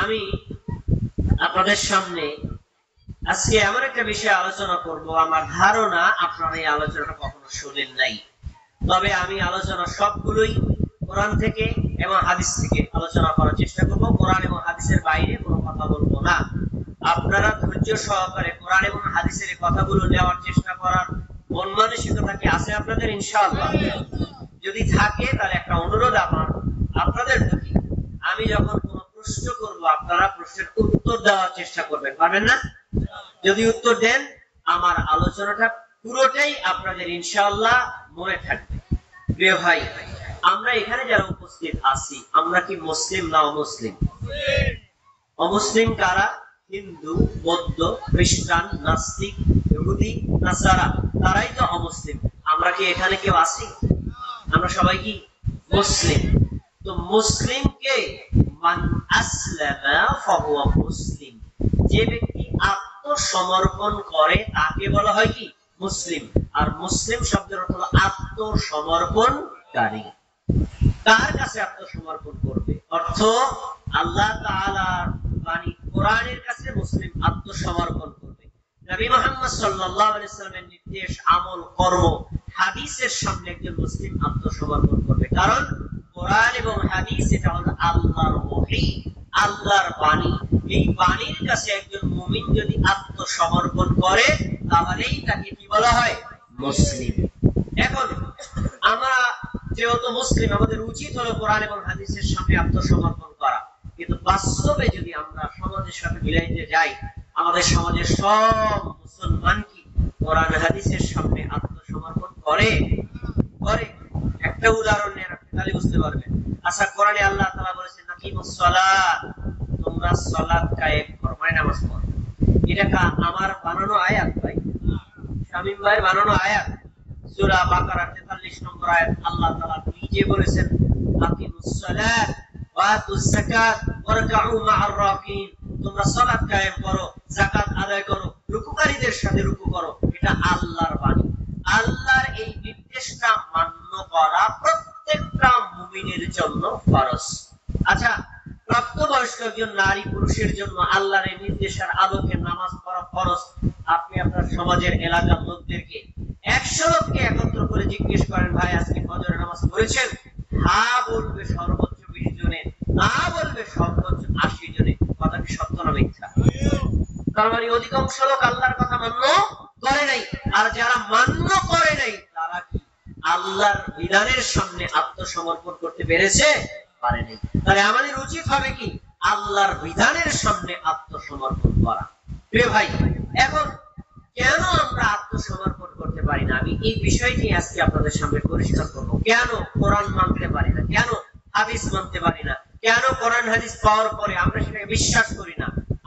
আমি আপনাদের সামনে আজকে এমন একটা বিষয়ে আলোচনা করব, আমার ধারণা আপনারা এই আলোচনাটা কখনো শুনেন নাই। তবে আমি আলোচনা সবগুলোই কোরআন থেকে এবং হাদিস থেকে আলোচনা করার চেষ্টা করব। কোরআন এবং হাদিসের বাইরে কোনো কথা বলবো না। আপনারা ধৈর্য সহকারে কোরআন এবং হাদিসের এই কথাগুলো নেওয়ার চেষ্টা করার মন মানসিকতা কি আছে আপনাদের? ইনশাআল্লাহ যদি থাকে তাহলে একটা অনুরোধ আমার আপনাদের প্রতি, আমি যখন কোনো প্রশ্ন করব আপনারা প্রশ্নের উত্তর দেওয়ার চেষ্টা করবেন, পারবেন না? যদি উত্তর দেন আমার আলোচনাটা পুরোটাই আপনাদের ইনশাআল্লাহ মনে থাকবে। প্রিয় ভাই, আমরা এখানে যারা উপস্থিত আছি আমরা কি মুসলিম না অমুসলিম? অমুসলিম কারা? হিন্দু, বৌদ্ধ, খ্রিস্টান, নাস্তিক, ইহুদি, নাসারা, তারাই তো অমুসলিম। আমরা কি এখানে কেউ আছি? আমরা সবাই কি মুসলিম? তো মুসলিমকে মান আসলামা ফাহুয়া মুসলিম, যে ব্যক্তি আত্মসমর্পণ করে তাকে বলা হয় কি মুসলিম। আর মুসলিম শব্দের অর্থ হলো আত্মসমর্পণকারী। কার কাছে আত্মসমর্পণ করবে? অর্থ আল্লাহ তাআলার বাণী কোরআনের কাছে মুসলিম আত্মসমর্পণ করবে। নবী মুহাম্মদ সাল্লাল্লাহু আলাইহি ওয়াসাল্লামের নির্দেশ, আমল, কর্ম, হাদিসের সামনে একজন মুসলিম আত্মসমর্পণ করবে। কারণ কোরআন এবং হাদিস এটা হলো আল্লাহর ওহী, আল্লাহর বাণী। এই বাণীর কাছে একজন মুমিন যদি আত্মসমর্পণ করে তাহলেই তাকে কি বলা হয়? মুসলিম। এখন আমরা যেহেতু মুসলিম, আমাদের উচিত হলো কোরআন এবং হাদিসের সামনে আত্মসমর্পণ করা। কিন্তু বাস্তবে যদি আমরা সমাজের সাথে মিলাইতে যাই, আমাদের সমাজের সব মুসলমান কি কোরআন হাদিসের সামনে আত্মসমর্পণ করে? একটা উদাহরণ নেন, আপনি তাহলে বুঝতে পারবেন। আচ্ছা, কোরআনে আল্লাহ তাআলা বলেছেন আকিমুস সালাত, তোমরা সালাত কায়েম করো, মানে নামাজ পড়ো। এটা আমার বানানো আয়াত ভাই, শামীম ভাইয়ের বানানো আয়াত। সূরা বাকারা 43 নম্বর আয়াত, আল্লাহ তাআলা নিজে বলেছেন আকিমুস সালাত ওয়া আতুস যাকাত ওয়ারকাউ মা'আর রাকিন, তোমরা সালাত কায়েম করো, যাকাত আদায় করো, রুকুকারীদের সাথে রুকু করো। এটা আল্লাহর বাণী। আল্লাহর এই নির্দেশটা মান্য করা প্রত্যেকটা মুমিনের জন্য ফরজ। আচ্ছা, প্রাপ্তবয়স্ক একজন নারী পুরুষের জন্য আল্লাহর এই নির্দেশের আলোকে নামাজ পড়া ফরজ। আপনি আপনার সমাজের এলাকার লোকদেরকে 100 লোককে একত্র করে জিজ্ঞেস করেন, ভাই আজকে ফজরের নামাজ পড়েছেন? হ্যাঁ বলবে সর্বোচ্চ 20 জনে, না বলবে সর্বোচ্চ 80 জনে। কথা কি সত্য না মিথ্যা? তার মানে অধিকাংশ লোক আল্লাহর কথা মান্য করে নাই। আর যারা মান্য করে নাই তারা কি আল্লাহর বিধানের সামনে আত্মসমর্পণ করতে পেরেছে? পারে নাই। তাহলে আমাদের উচিত হবে কি আল্লাহর বিধানের সামনে আত্মসমর্পণ করা। প্রিয় ভাই, এখন কেন আমরা আত্মসমর্পণ করতে পারি না, আমি এই বিষয়টি আজকে আপনাদের সামনে পরিষ্কার করব। কেন কোরআন মানতে পারি না, কেন হাদিস মানতে পারি না, কেন কোরআন হাদিস পাওয়ার পরে আমরা সেটাকে বিশ্বাস করি না,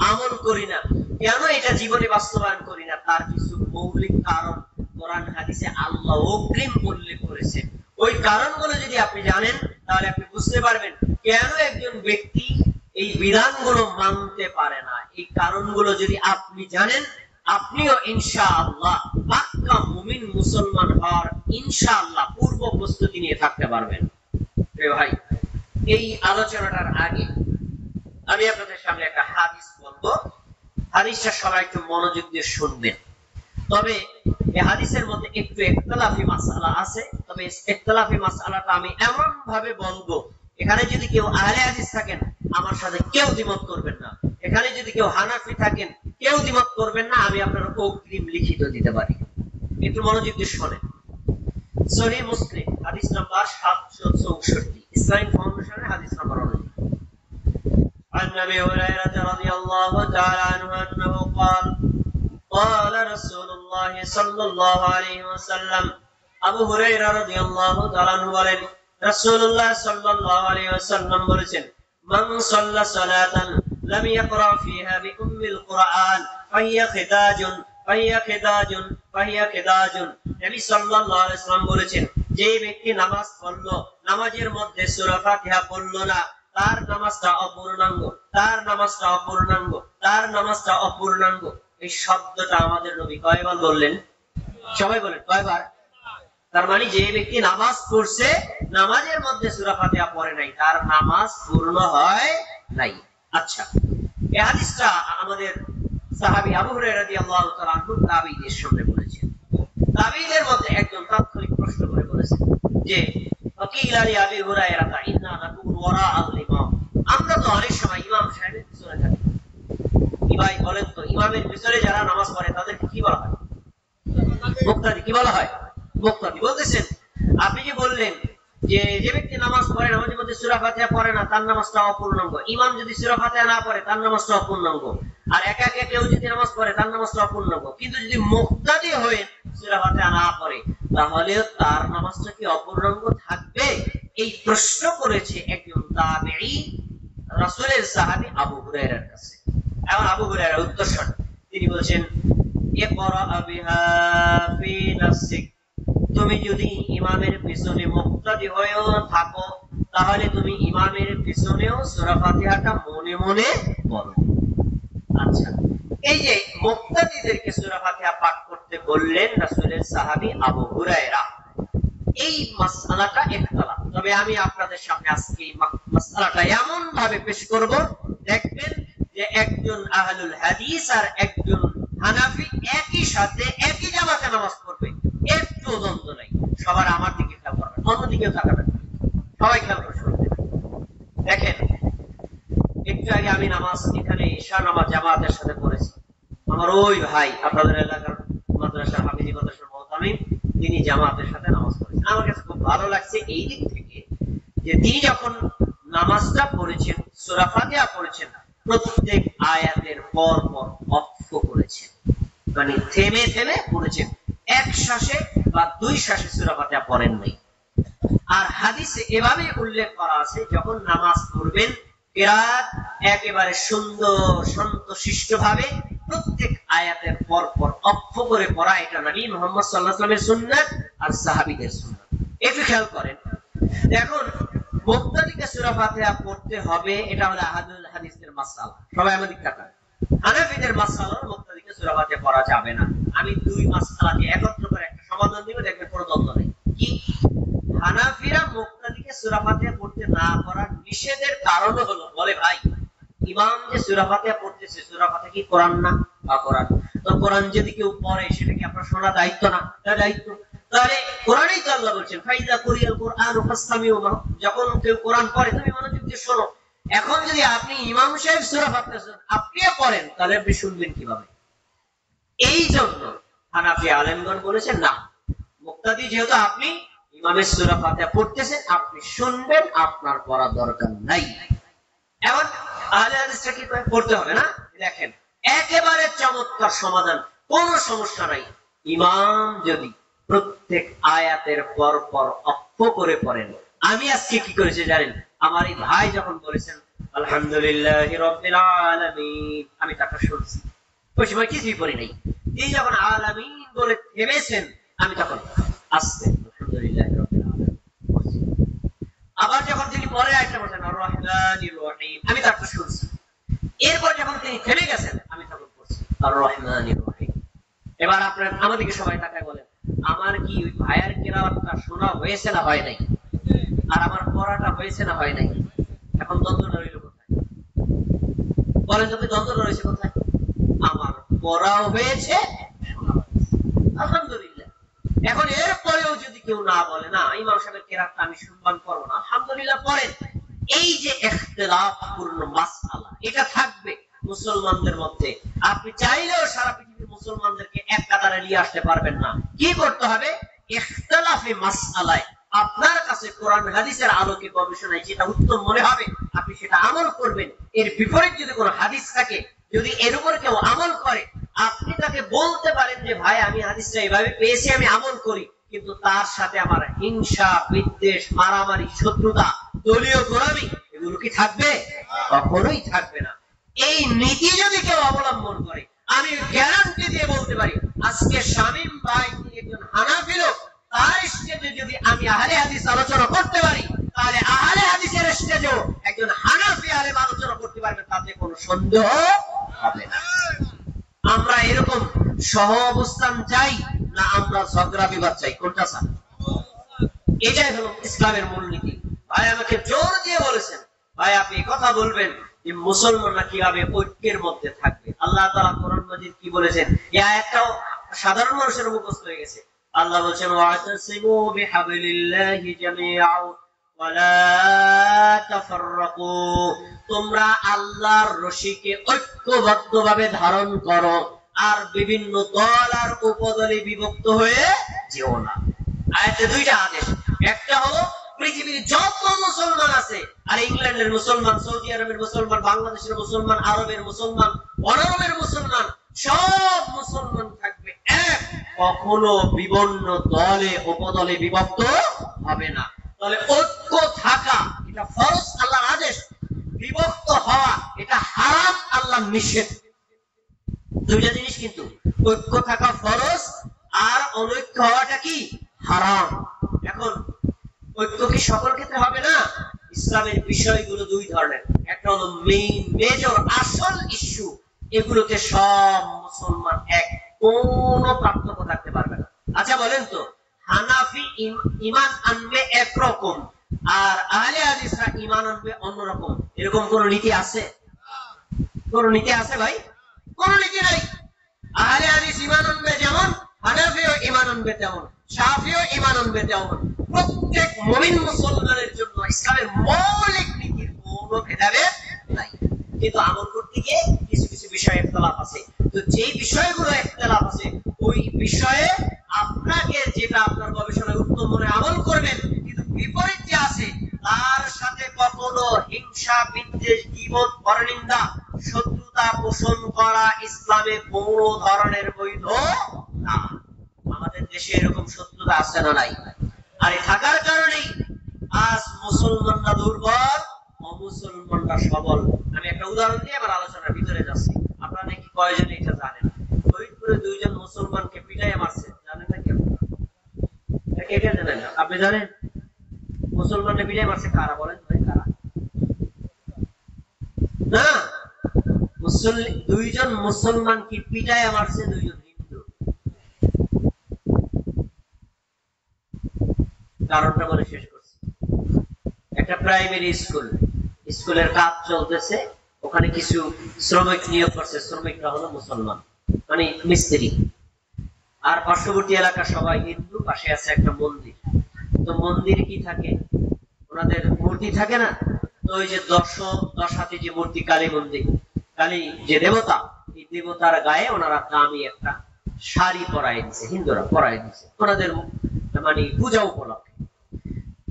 আমল করি না, কেন এটা জীবনে বাস্তবায়ন করি না, তার কিছু মৌলিক কারণ কোরআন হাদিসে আল্লাহ অগ্রিম উল্লেখ করেছে। ওই কারণগুলো যদি আপনি জানেন তাহলে আপনি বুঝতে পারবেন কেন একজন ব্যক্তি এই বিধানগুলো মানতে পারে না। এই কারণগুলো যদি আপনি জানেন, আপনিও ইনশাআল্লাহ পাক্কা মুমিন মুসলমান হওয়ার ইনশাআল্লাহ পূর্ব প্রস্তুতি নিয়ে থাকতে পারবেন। প্রিয় ভাই, এই আলোচনাটার আগে আমি আপনাদের সামনে একটা হাদিস বলবো। হাদিসটা সবাই একটু মনোযোগ দিয়ে শুনবেন। তবে এই হাদিসের মধ্যে একটু ইখতিলাফি মাসআলা আছে। তবে ইখতিলাফি মাসআলাটা আমি এমন ভাবে বলবো, এখানে যদি কেউ আহলে হাদিস থাকেন আমার সাথে কেউ দ্বিমত করবেন না, এখানে যদি কেউ হানাফি থাকেন কেউ দ্বিমত করবেন না। আমি আপনার অগ্রিম লিখিত দিতে পারি। একটু মনোযোগ দিয়ে শুনেন। সহিহ মুসলিম হাদিস নাম্বার 764, ইসলামিক ফাউন্ডেশনের হাদিস নাম্বার অনুযায়ী, عن ابي هريره رضي الله تعالى عنه انه قال قال رسول الله صلى الله عليه وسلم, আবু হুরায়রা রাদিয়াল্লাহু তাআলা আনহু বলেন রাসূলুল্লাহ সাল্লাল্লাহু আলাইহি ওয়াসাল্লাম বলেছেন, মান সাল্লা সালাতান লাম ইয়াকরা ফিহা বিউম্মিল কুরআন ফাহিয়া খিদাজুন ফাহিয়া খিদাজুন ফাহিয়া খিদাজুন। নবী সাল্লাল্লাহু আলাইহি ওয়াসাল্লাম বলেছেন, যে ব্যক্তি নামাজ পড়লো নামাজের মধ্যে সূরা ফাতিহা পড়লো না, তার নামাজটা অপূর্ণাঙ্গ, তার নামাজটা অপূর্ণাঙ্গ, তার নামাজটা অপূর্ণাঙ্গ। এই শব্দটা আমাদের নবী কয়বার বললেন? সবাই বলেন কয়বার? তার মানে যে ব্যক্তি নামাজ পড়ছে নামাজের মধ্যে সূরা ফাতিহা পড়ে নাই তার নামাজ পূর্ণ হয় নাই। আচ্ছা, এই হাদিসটা আমাদের সাহাবী আবু হুরায়রা রাদিয়াল্লাহু তাআলা আনহু তাবেঈদের সামনে বলেছেন। তাবেঈদের মধ্যে একজন তাৎক্ষণিক প্রশ্ন করে বলেছেন যে ওয়াকিলা লি আবি হুরায়রা ইন্না নাকুনু ওয়ারা আল ইমাম, আমরা তো অনেক সময় ইমাম সাহেবের পিছনে থাকি। ভাই বলেন তো, ইমামের পিছনে যারা নামাজ পড়ে তাদেরকে কি বলা হয়? মুক্তাদি। কি বলা হয়? মুক্তাদি। বলতেছেন আপনি যে বললেন যে যে ব্যক্তি নামাজ পড়ে, নামাজের মধ্যে সূরা ফাতিহা পড়ে না, তার নামাজটা অপূর্ণাঙ্গ। ইমাম যদি সূরা ফাতিহা না পড়ে তার নামাজটা অপূর্ণাঙ্গ। আর একা একা কেউ যদি নামাজ পড়ে তার নামাজটা অপূর্ণাঙ্গ। কিন্তু যদি মুক্তাদি হয়ে সূরা ফাতিহা না পড়ে তাহলে তার নামাজটা কি অপূর্ণাঙ্গ থাকবে? এই প্রশ্ন করেছে একজন তাবেঈ রাসূলের সাহাবী আবু হুরায়রার কাছে। এখন আবু হুরায়রা উত্তর শোনেন। তিনি বলছেন ইকরা বিহা ফি নাফসিক, তুমি যদি ইমামের পিছনে মুক্তাদি হয়েও থাকো তাহলে তুমি ইমামের পিছনেও সূরা ফাতিহাটা মনে মনে পড়ো। আচ্ছা, এই যে মুক্তাদিদেরকে সূরা ফাতিহা পাঠ করতে বললেন রাসূলের সাহাবী আবু হুরায়রা, এই মাসআলাটা ইখতিলাফ। তবে আমি আপনাদের সামনে আজকে এই মাসআলাটা এমন ভাবে পেশ করব, দেখবেন যে একজন আহলুল হাদিস আর একজন হানাফি একই সাথে একই জামাতে নামাজ পড়বে, একটু দ্বন্দ্ব নাই। সবার আমার দিকে খেয়াল করবেন, অন্যদিকেও তাকাবেন, সবাই খেয়াল করে শুনবেন। দেখেন, একটু আগে আমি নামাজ এখানে ঈশা নামাজ জামাতের সাথে পড়েছি। আমার ওই ভাই আপনাদের এলাকার মাদ্রাসা হাফিজি মাদ্রাসার মুহতামিম, তিনি জামাতের সাথে নামাজ পড়েছেন। আমার কাছে খুব ভালো লাগছে এই দিক থেকে যে তিনি যখন নামাজটা পড়েছেন, সূরা ফাতিহা পড়েছেন, প্রত্যেক আয়াতের পর পর অক্ষ করেছেন, মানে থেমে থেমে পড়েছেন। এক শ্বাসে বা দুই শ্বাসে সূরা ফাতিহা পড়েন নাই। আর হাদিসে এভাবে উল্লেখ করা আছে যখন নামাজ পড়বেন কিরাত একেবারে সুন্দর শান্তশিষ্ট ভাবে প্রত্যেক আয়াতের পর পর অক্ষ করে পড়া, এটা নবী মুহাম্মদ সাল্লাল্লাহু আলাইহি ওয়াসাল্লামের সুন্নাত আর সাহাবীদের সুন্নাত। একটু খেয়াল করেন। এখন মুক্তাদিকে সূরা ফাতিহা পড়তে হবে, এটা হলো আহলুল হাদিসের মাসআলা। সবাই আমাদের তাকান। হানাফিদের মাসআলা মুক্তাদিকে সূরা ফাতিহা পড়া যাবে না। আমি দুই মাসআলাকে একত্র করে একটা সমাধান দিব, দেখবেন কোনো দ্বন্দ্ব নেই। কি? হানাফিরা মুক্তাদিকে সূরা ফাতিহা পড়তে না করার নিষেধের কারণ হলো, বলে ভাই ইমাম যে সূরা ফাতিহা পড়তেছে, সূরা ফাতিহা কি কোরআন না? বা কোরআন। তো কোরআন যদি কেউ পড়ে সেটা কি আপনার শোনা দায়িত্ব না? তার দায়িত্ব। তাহলে কোরআনেই তো আল্লাহ বলছেন ফাইযা কুরিয়াল কুরআনু ফাসতামিউ লাহু, যখন কেউ কোরআন পড়ে তুমি মনোযোগ দিয়ে শোনো। এখন যদি আপনি ইমাম সাহেব সূরা ফাতিহা আপনিও পড়েন তাহলে আপনি শুনবেন কিভাবে? এই জন্য হানাফি আলেমগণ বলেছেন না, মুক্তাদি যেহেতু আপনি ইমামের সূরা ফাতিহা পড়তেছেন, আপনি শুনবেন, আপনার পড়ার দরকার নাই। এখন আহলে হাদিসটা কি পড়তে হবে না? দেখেন, একেবারে চমৎকার সমাধান, কোনো সমস্যা নাই। ইমাম যদি প্রত্যেক আয়াতের পর পর অক্ষ করে পড়েন। আমি আজকে কি করেছি জানেন? আমার এই ভাই যখন বলেছেন আলহামদুলিল্লাহি রাব্বিল আলামিন, আমি তাকে শুনছি, ওই সময় কিছুই পড়ি নাই। এই যখন আলামিন বলে থেমেছেন, আমি তখন আস্তে আলহামদুলিল্লাহি রাব্বিল আলামিন পড়ছি। আবার যখন তিনি পরে আয়াতটা বলেন আর রহমানির রহিম, আমি তাকে শুনছি। এরপর যখন তিনি থেমে গেছেন, আমি তখন পড়ছি আর রহমানির রহিম। এবার আপনারা আমাদেরকে সবাই তাকায় বলেন, আমার কি ওই ভাইয়ের কিরাআতটা শোনা হয়েছে না হয় নাই? আর আমার পড়াটা হয়েছে না হয় নাই? এখন দ্বন্দ্বটা রইল কোথায়? বলেন তো, দ্বন্দ্বটা রয়েছে কোথায়? আমার পড়াও হয়েছে, শোনা হয়েছে, আলহামদুলিল্লাহ। এখন এর পরেও যদি কেউ না বলে না ইমাম সাহেবের কিরাআতটা আমি শুনবান করব না, আলহামদুলিল্লাহ পড়েন। এই যে ইখতিলাফপূর্ণ মাসআলা, এটা থাকবে মুসলমানদের মধ্যে। আপনি চাইলেও সারা পৃথিবীর মুসলমানদেরকে এক কাতারে নিয়ে আসতে পারবেন না। কি করতে হবে? ইখতিলাফে মাসআলায় আপনার কাছে কোরআন হাদিসের আলোকে গবেষণায় যেটা উত্তম মনে হবে আপনি সেটা আমল করবেন। এর বিপরীত যদি কোনো হাদিস থাকে, যদি এর উপর কেউ আমল করে, আপনি তাকে বলতে পারেন যে ভাই আমি হাদিসটা এইভাবে পেয়েছি, আমি আমল করি, কিন্তু তার সাথে আমার হিংসা, বিদ্বেষ, মারামারি, শত্রুতা, দলীয় গোলামি এগুলো কি থাকবে? কখনোই থাকবে না। এই নীতি যদি কেউ অবলম্বন করে, আমি গ্যারান্টি দিয়ে বলতে পারি আজকে শামীম ভাই একজন হানাফি লোক, তার স্টেজে যদি আমি আহলে হাদিস আলোচনা করতে পারি, তাহলে আহলে হাদিসের স্টেজেও একজন হানাফি আলেম আলোচনা করতে পারবে, তাতে কোনো সন্দেহ হবে না। আমরা এরকম সহ অবস্থান চাই না আমরা ঝগড়া বিবাদ চাই? কোনটা চাই? এটাই হলো ইসলামের মূলনীতি। ভাই আমাকে জোর দিয়ে বলেছেন ভাই আপনি কথা বলবেন যে মুসলমানরা কিভাবে ঐক্যের মধ্যে থাকবে। আল্লাহ তাআলা কোরআন মাজিদ কি বলেছেন, এই আয়াতটাও সাধারণ মানুষের মুখস্থ হয়ে গেছে। আল্লাহ বলেছেন ওয়াতাসিমু বিহাবলিল্লাহি জামিআ ওয়া লা তাফাররাকু, তোমরা আল্লাহর রশিকে ঐক্যবদ্ধভাবে ধারণ করো আর বিভিন্ন দল আর উপদলে বিভক্ত হয়ে যেও না। আয়াতে দুইটা আদেশ, একটা হলো পৃথিবীর যত মুসলমান আছে, আর ইংল্যান্ডের মুসলমান, সৌদি আরবের মুসলমান, বাংলাদেশের মুসলমান, আরবের মুসলমান, অনারবের মুসলমান, সব মুসলমান থাকবে এক, কখনো বিভিন্ন দলে উপদলে বিভক্ত হবে না। তাহলে ঐক্য থাকা এটা ফরজ, আল্লাহর আদেশ। বিভক্ত হওয়া এটা হারাম, আল্লাহর নিষেধ। দুইটা জিনিস কিন্তু, ঐক্য থাকা ফরজ আর অনৈক্য হওয়াটা কি হারাম। এখন ঐক্য কি সকল ক্ষেত্রে হবে না? ইসলামের বিষয়গুলো দুই ধরনের, একটা হলো মেইন মেজর আসল ইস্যু, এগুলোতে সব মুসলমান এক, কোনো পার্থক্য থাকতে পারবে না। আচ্ছা বলেন তো, হানাফি ঈমান আনবে একরকম আর আহলে হাদিসরা ঈমান আনবে অন্যরকম, এরকম কোন নীতি আছে? কোন নীতি আছে ভাই? কোন নীতি নাই। আহলে হাদিস ঈমান আনবে যেমন, হানাফিও ঈমান আনবে তেমন, শাফিও ঈমান আনবে তেমন। প্রত্যেক মুমিন মুসলমানের জন্য ইসলামের মৌলিক নীতির কোনো ভেদাভেদ নাই, কিন্তু আমল করতে গিয়ে কিছু কিছু বিষয়ে ইখতিলাফ আছে। তো যেই বিষয়গুলো ইখতিলাফ আছে, ওই বিষয়ে আপনাকে যেটা আপনার গবেষণায় উত্তম মনে আমল করবেন, কিন্তু বিপরীত যে আছে তার সাথে কখনো হিংসা, বিদ্বেষ, গীবত, পরনিন্দা, শত্রুতা পোষণ করা ইসলামে কোনো ধরনের বৈধ না। আমাদের দেশে এরকম শত্রুতা আছে না নাই? আর থাকার কারণেই আজ মুসলমানরা দুর্বল, অমুসলমানরা সবল। আমি একটা উদাহরণ দিয়ে আবার আলোচনার ভিতরে যাচ্ছি। আপনারা নাকি কয়জন এটা জানেন? ফরিদপুরে দুইজন মুসলমানকে পিটাইয়া মারছে, জানেন নাকি? এটা জানেন না? আপনি জানেন মুসলমানকে পিটাইয়া মারছে কারা? বলেন ভাই, কারা? না, দুইজন মুসলমানকে পিটাইয়া মারছে দুইজন হিন্দু। কারণটা বলে শেষ করছি। একটা প্রাইমারি স্কুল, স্কুলের কাজ চলতেছে, ওখানে কিছু শ্রমিক নিয়োগ করছে, শ্রমিকরা হলো মুসলমান, মানে মিস্ত্রি। আর পার্শ্ববর্তী এলাকা সবাই হিন্দু, পাশে আছে একটা মন্দির। তো মন্দিরে কি থাকে, ওনাদের মূর্তি থাকে না? তো ওই যে দশ হাতি যে মূর্তি, কালী মন্দির, কালী যে দেবতা, এই দেবতার গায়ে ওনারা দামি একটা শাড়ি পরাই দিচ্ছে, হিন্দুরা পরাই দিচ্ছে ওনাদের মানে পূজা উপলক্ষে।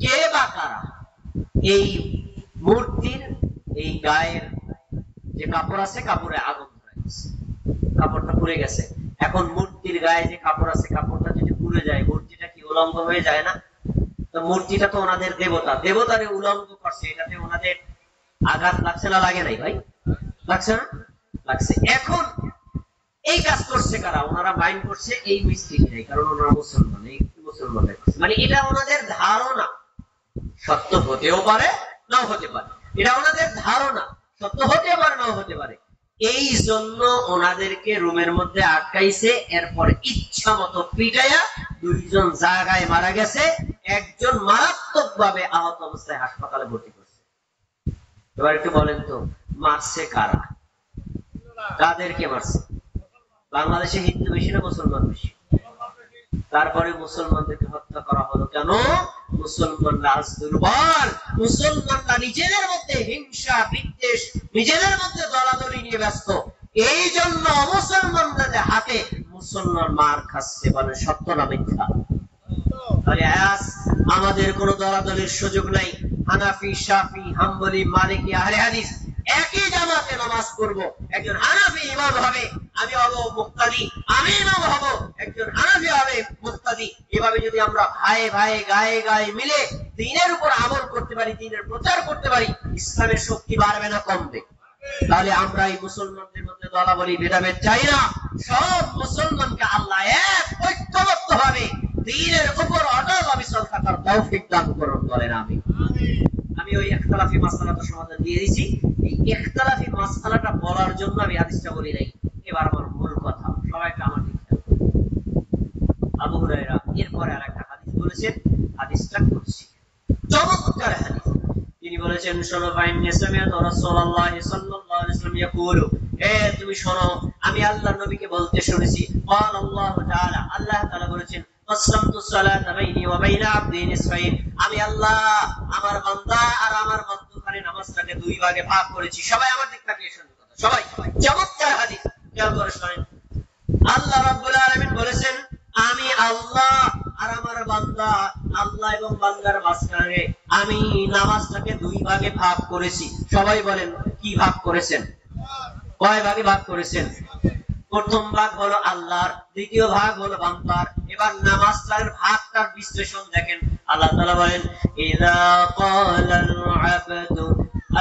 কে বা কারা এই মূর্তির এই গায়ের যে কাপড় আছে, কাপড়ে আগুন ধরে গেছে, কাপড়টা পুড়ে গেছে। এখন মূর্তির গায়ে যে কাপড় আছে, কাপড়টা যদি পুড়ে যায়, মূর্তিটা কি উলঙ্গ হয়ে যায় না? তো মূর্তিটা তো ওনাদের দেবতা, দেবতারে উলঙ্গ করছে, এটাতে ওনাদের আঘাত লাগছে না লাগে নাই ভাই? লাগছে না? লাগছে। এখন এই কাজ করছে কারা? ওনারা মাইন্ড করছে এই মিস্ত্রিরাই, কারণ ওনারা মুসলমান, এই মুসলমানরাই করছে। মানে এটা ওনাদের ধারণা, সত্য হতেও পারে নাও হতে পারে, এটা ওনাদের ধারণা, সত্য হতে পারে নাও হতে পারে। এই জন্য ওনাদেরকে রুমের মধ্যে আটকাইছে, এরপর ইচ্ছা মতো পিটাইয়া দুইজন জায়গায় মারা গেছে, একজন মারাত্মক ভাবে আহত অবস্থায় হাসপাতালে ভর্তি করছে। এবার একটু বলেন তো, মারছে কারা? কাদেরকে মারছে? বাংলাদেশে হিন্দু বেশি না মুসলমান বেশি? তারপরে মুসলমানদেরকে হত্যা করা হলো কেন? মুসলমানরা আজ দুর্বল, মুসলমানরা নিজেদের মধ্যে হিংসা, বিদ্বেষ, নিজেদের মধ্যে দলাদলি নিয়ে ব্যস্ত। এই জন্য মুসলমানদের হাতে মুসলমান মার খাচ্ছে। বলে সত্য না মিথ্যা? আমাদের কোন দলাদলির সুযোগ নাই। হানাফি, শাফি, হাম্বলি, মালিকি, আহলে হাদিস একই জামাতে নামাজ পড়ব। একজন হানাফি ইমাম হবে, আমি হব মুক্তাদি, আমি ইমাম হব, একজন হানাফি হবে মুক্তাদি। এভাবে যদি আমরা ভাই ভাই গায়ে গায়ে মিলে দ্বীনের উপর আমল করতে পারি, দ্বীনের প্রচার করতে পারি, ইসলামের শক্তি বাড়বে না কমবে? তাহলে আমরা এই মুসলমানদের মধ্যে দলাবলি ভেদাভেদ চাই না। সব মুসলমানকে আল্লাহ এক ঐক্যবদ্ধ ভাবে দ্বীনের উপর অটল অবিচল থাকার তৌফিক দান করুন, বলেন আমিন। আমি ওই ইখতিলাফি মাসআলাটা সমাধান দিয়ে দিয়েছি। এই ইখতিলাফি মাসআলাটা বলার জন্য আমি হাদিসটা বলি নাই। এবার আমার মূল কথা, সবাইকে আমার দিকে আবু হুরায়রা এরপরে আরেকটা হাদিস বলেছেন, হাদিসটা করছি চমৎকার হাদিস। তিনি বলেছেন বলেছেন শোনো ফাইন্নী সামিআতু রাসূলুল্লাহি সাল্লাল্লাহু আলাইহি ওয়াসাল্লাম ইয়াকুলু তুমি শোনো আমি আল্লাহর নবীকে বলতে শুনেছি ক্বাল আল্লাহু তাআলা আল্লাহ তাআলা বলেছেন আসলামতু সালাতা বাইনি ওয়া বাইনা আবদি নিসফাইন আমি আল্লাহ আমার বান্দা আর আমার মধ্যখানে নামাজটাকে দুই ভাগে ভাগ করেছি সবাই আমার দিকে তাকিয়ে শুনুন কথা সবাই চমৎকার হাদিস খেয়াল করে শুনেন আল্লাহ রাব্বুল আলামিন বলেছেন আমি আল্লাহ আর আমার বান্দা আল্লাহ এবং বান্দার মাঝখানে আমি নামাজটাকে দুই ভাগে ভাগ করেছি সবাই বলেন কি ভাগ করেছেন কয় ভাগে ভাগ করেছেন প্রথম ভাগ হলো আল্লাহর দ্বিতীয় ভাগ হলো বান্দার এবার নামাজটার ভাগটার বিশ্লেষণ দেখেন আল্লাহ তাআলা বলেন ইযা ক্বালাল আবদু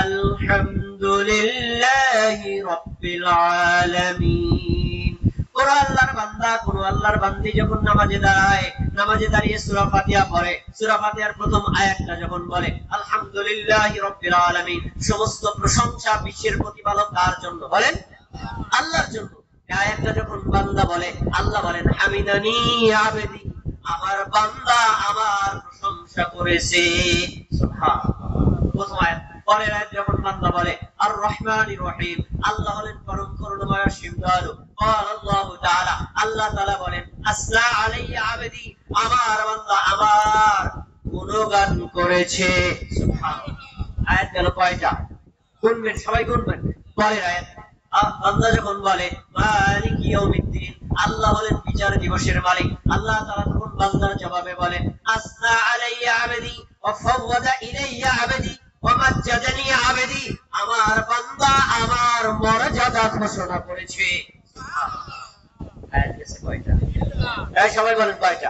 আলহামদুলিল্লাহি রাব্বিল আলামিন কোন আল্লাহর বান্দা কোন আল্লাহর বান্দি যখন নামাজে দাঁড়ায় নামাজে দাঁড়িয়ে সূরা ফাতিহা পড়ে সূরা ফাতিহার প্রথম আয়াতটা যখন বলে আলহামদুলিল্লাহি রাব্বিল আলামিন সমস্ত প্রশংসা বিশ্বের প্রতিপালক কার জন্য বলেন আল্লাহর জন্য আয়াতটা যখন বান্দা বলে আল্লাহ বলেন হামিদানি আবদি আমার বান্দা আমার প্রশংসা করেছে সুবহানাল্লাহ প্রথম আয়াত পরের আয়াত যখন বান্দা বলে আর রহমানির রহিম আল্লাহ হলেন পরম করুণাময় অসীম দয়ালু قال الله تعالى আল্লাহ তাআলা বলেন আসনা আলাইয়া আবদি আমার বান্দা আমার গুণগান করেছে সুবহানাল্লাহ আয়াত গেল কয়টা গুনবেন সবাই গুনবেন পরের আয়াত বান্দা যখন বলে মালিক ইয়াউমিদ্দিন আল্লাহ হলেন বিচার দিবসের মালিক আল্লাহ তাআলা তখন বান্দার জবাবে বলে আসনা আলাইয়া আবদি ওয়া ফাওয়াদা ইলাইয়া আবদি ওয়া মাজ্জাদানি আবদি আমার বান্দা আমার মর্যাদা ঘোষণা করেছে সুবহানাল্লাহ আয়াত গেছে কয়টা সবাই বলেন কয়টা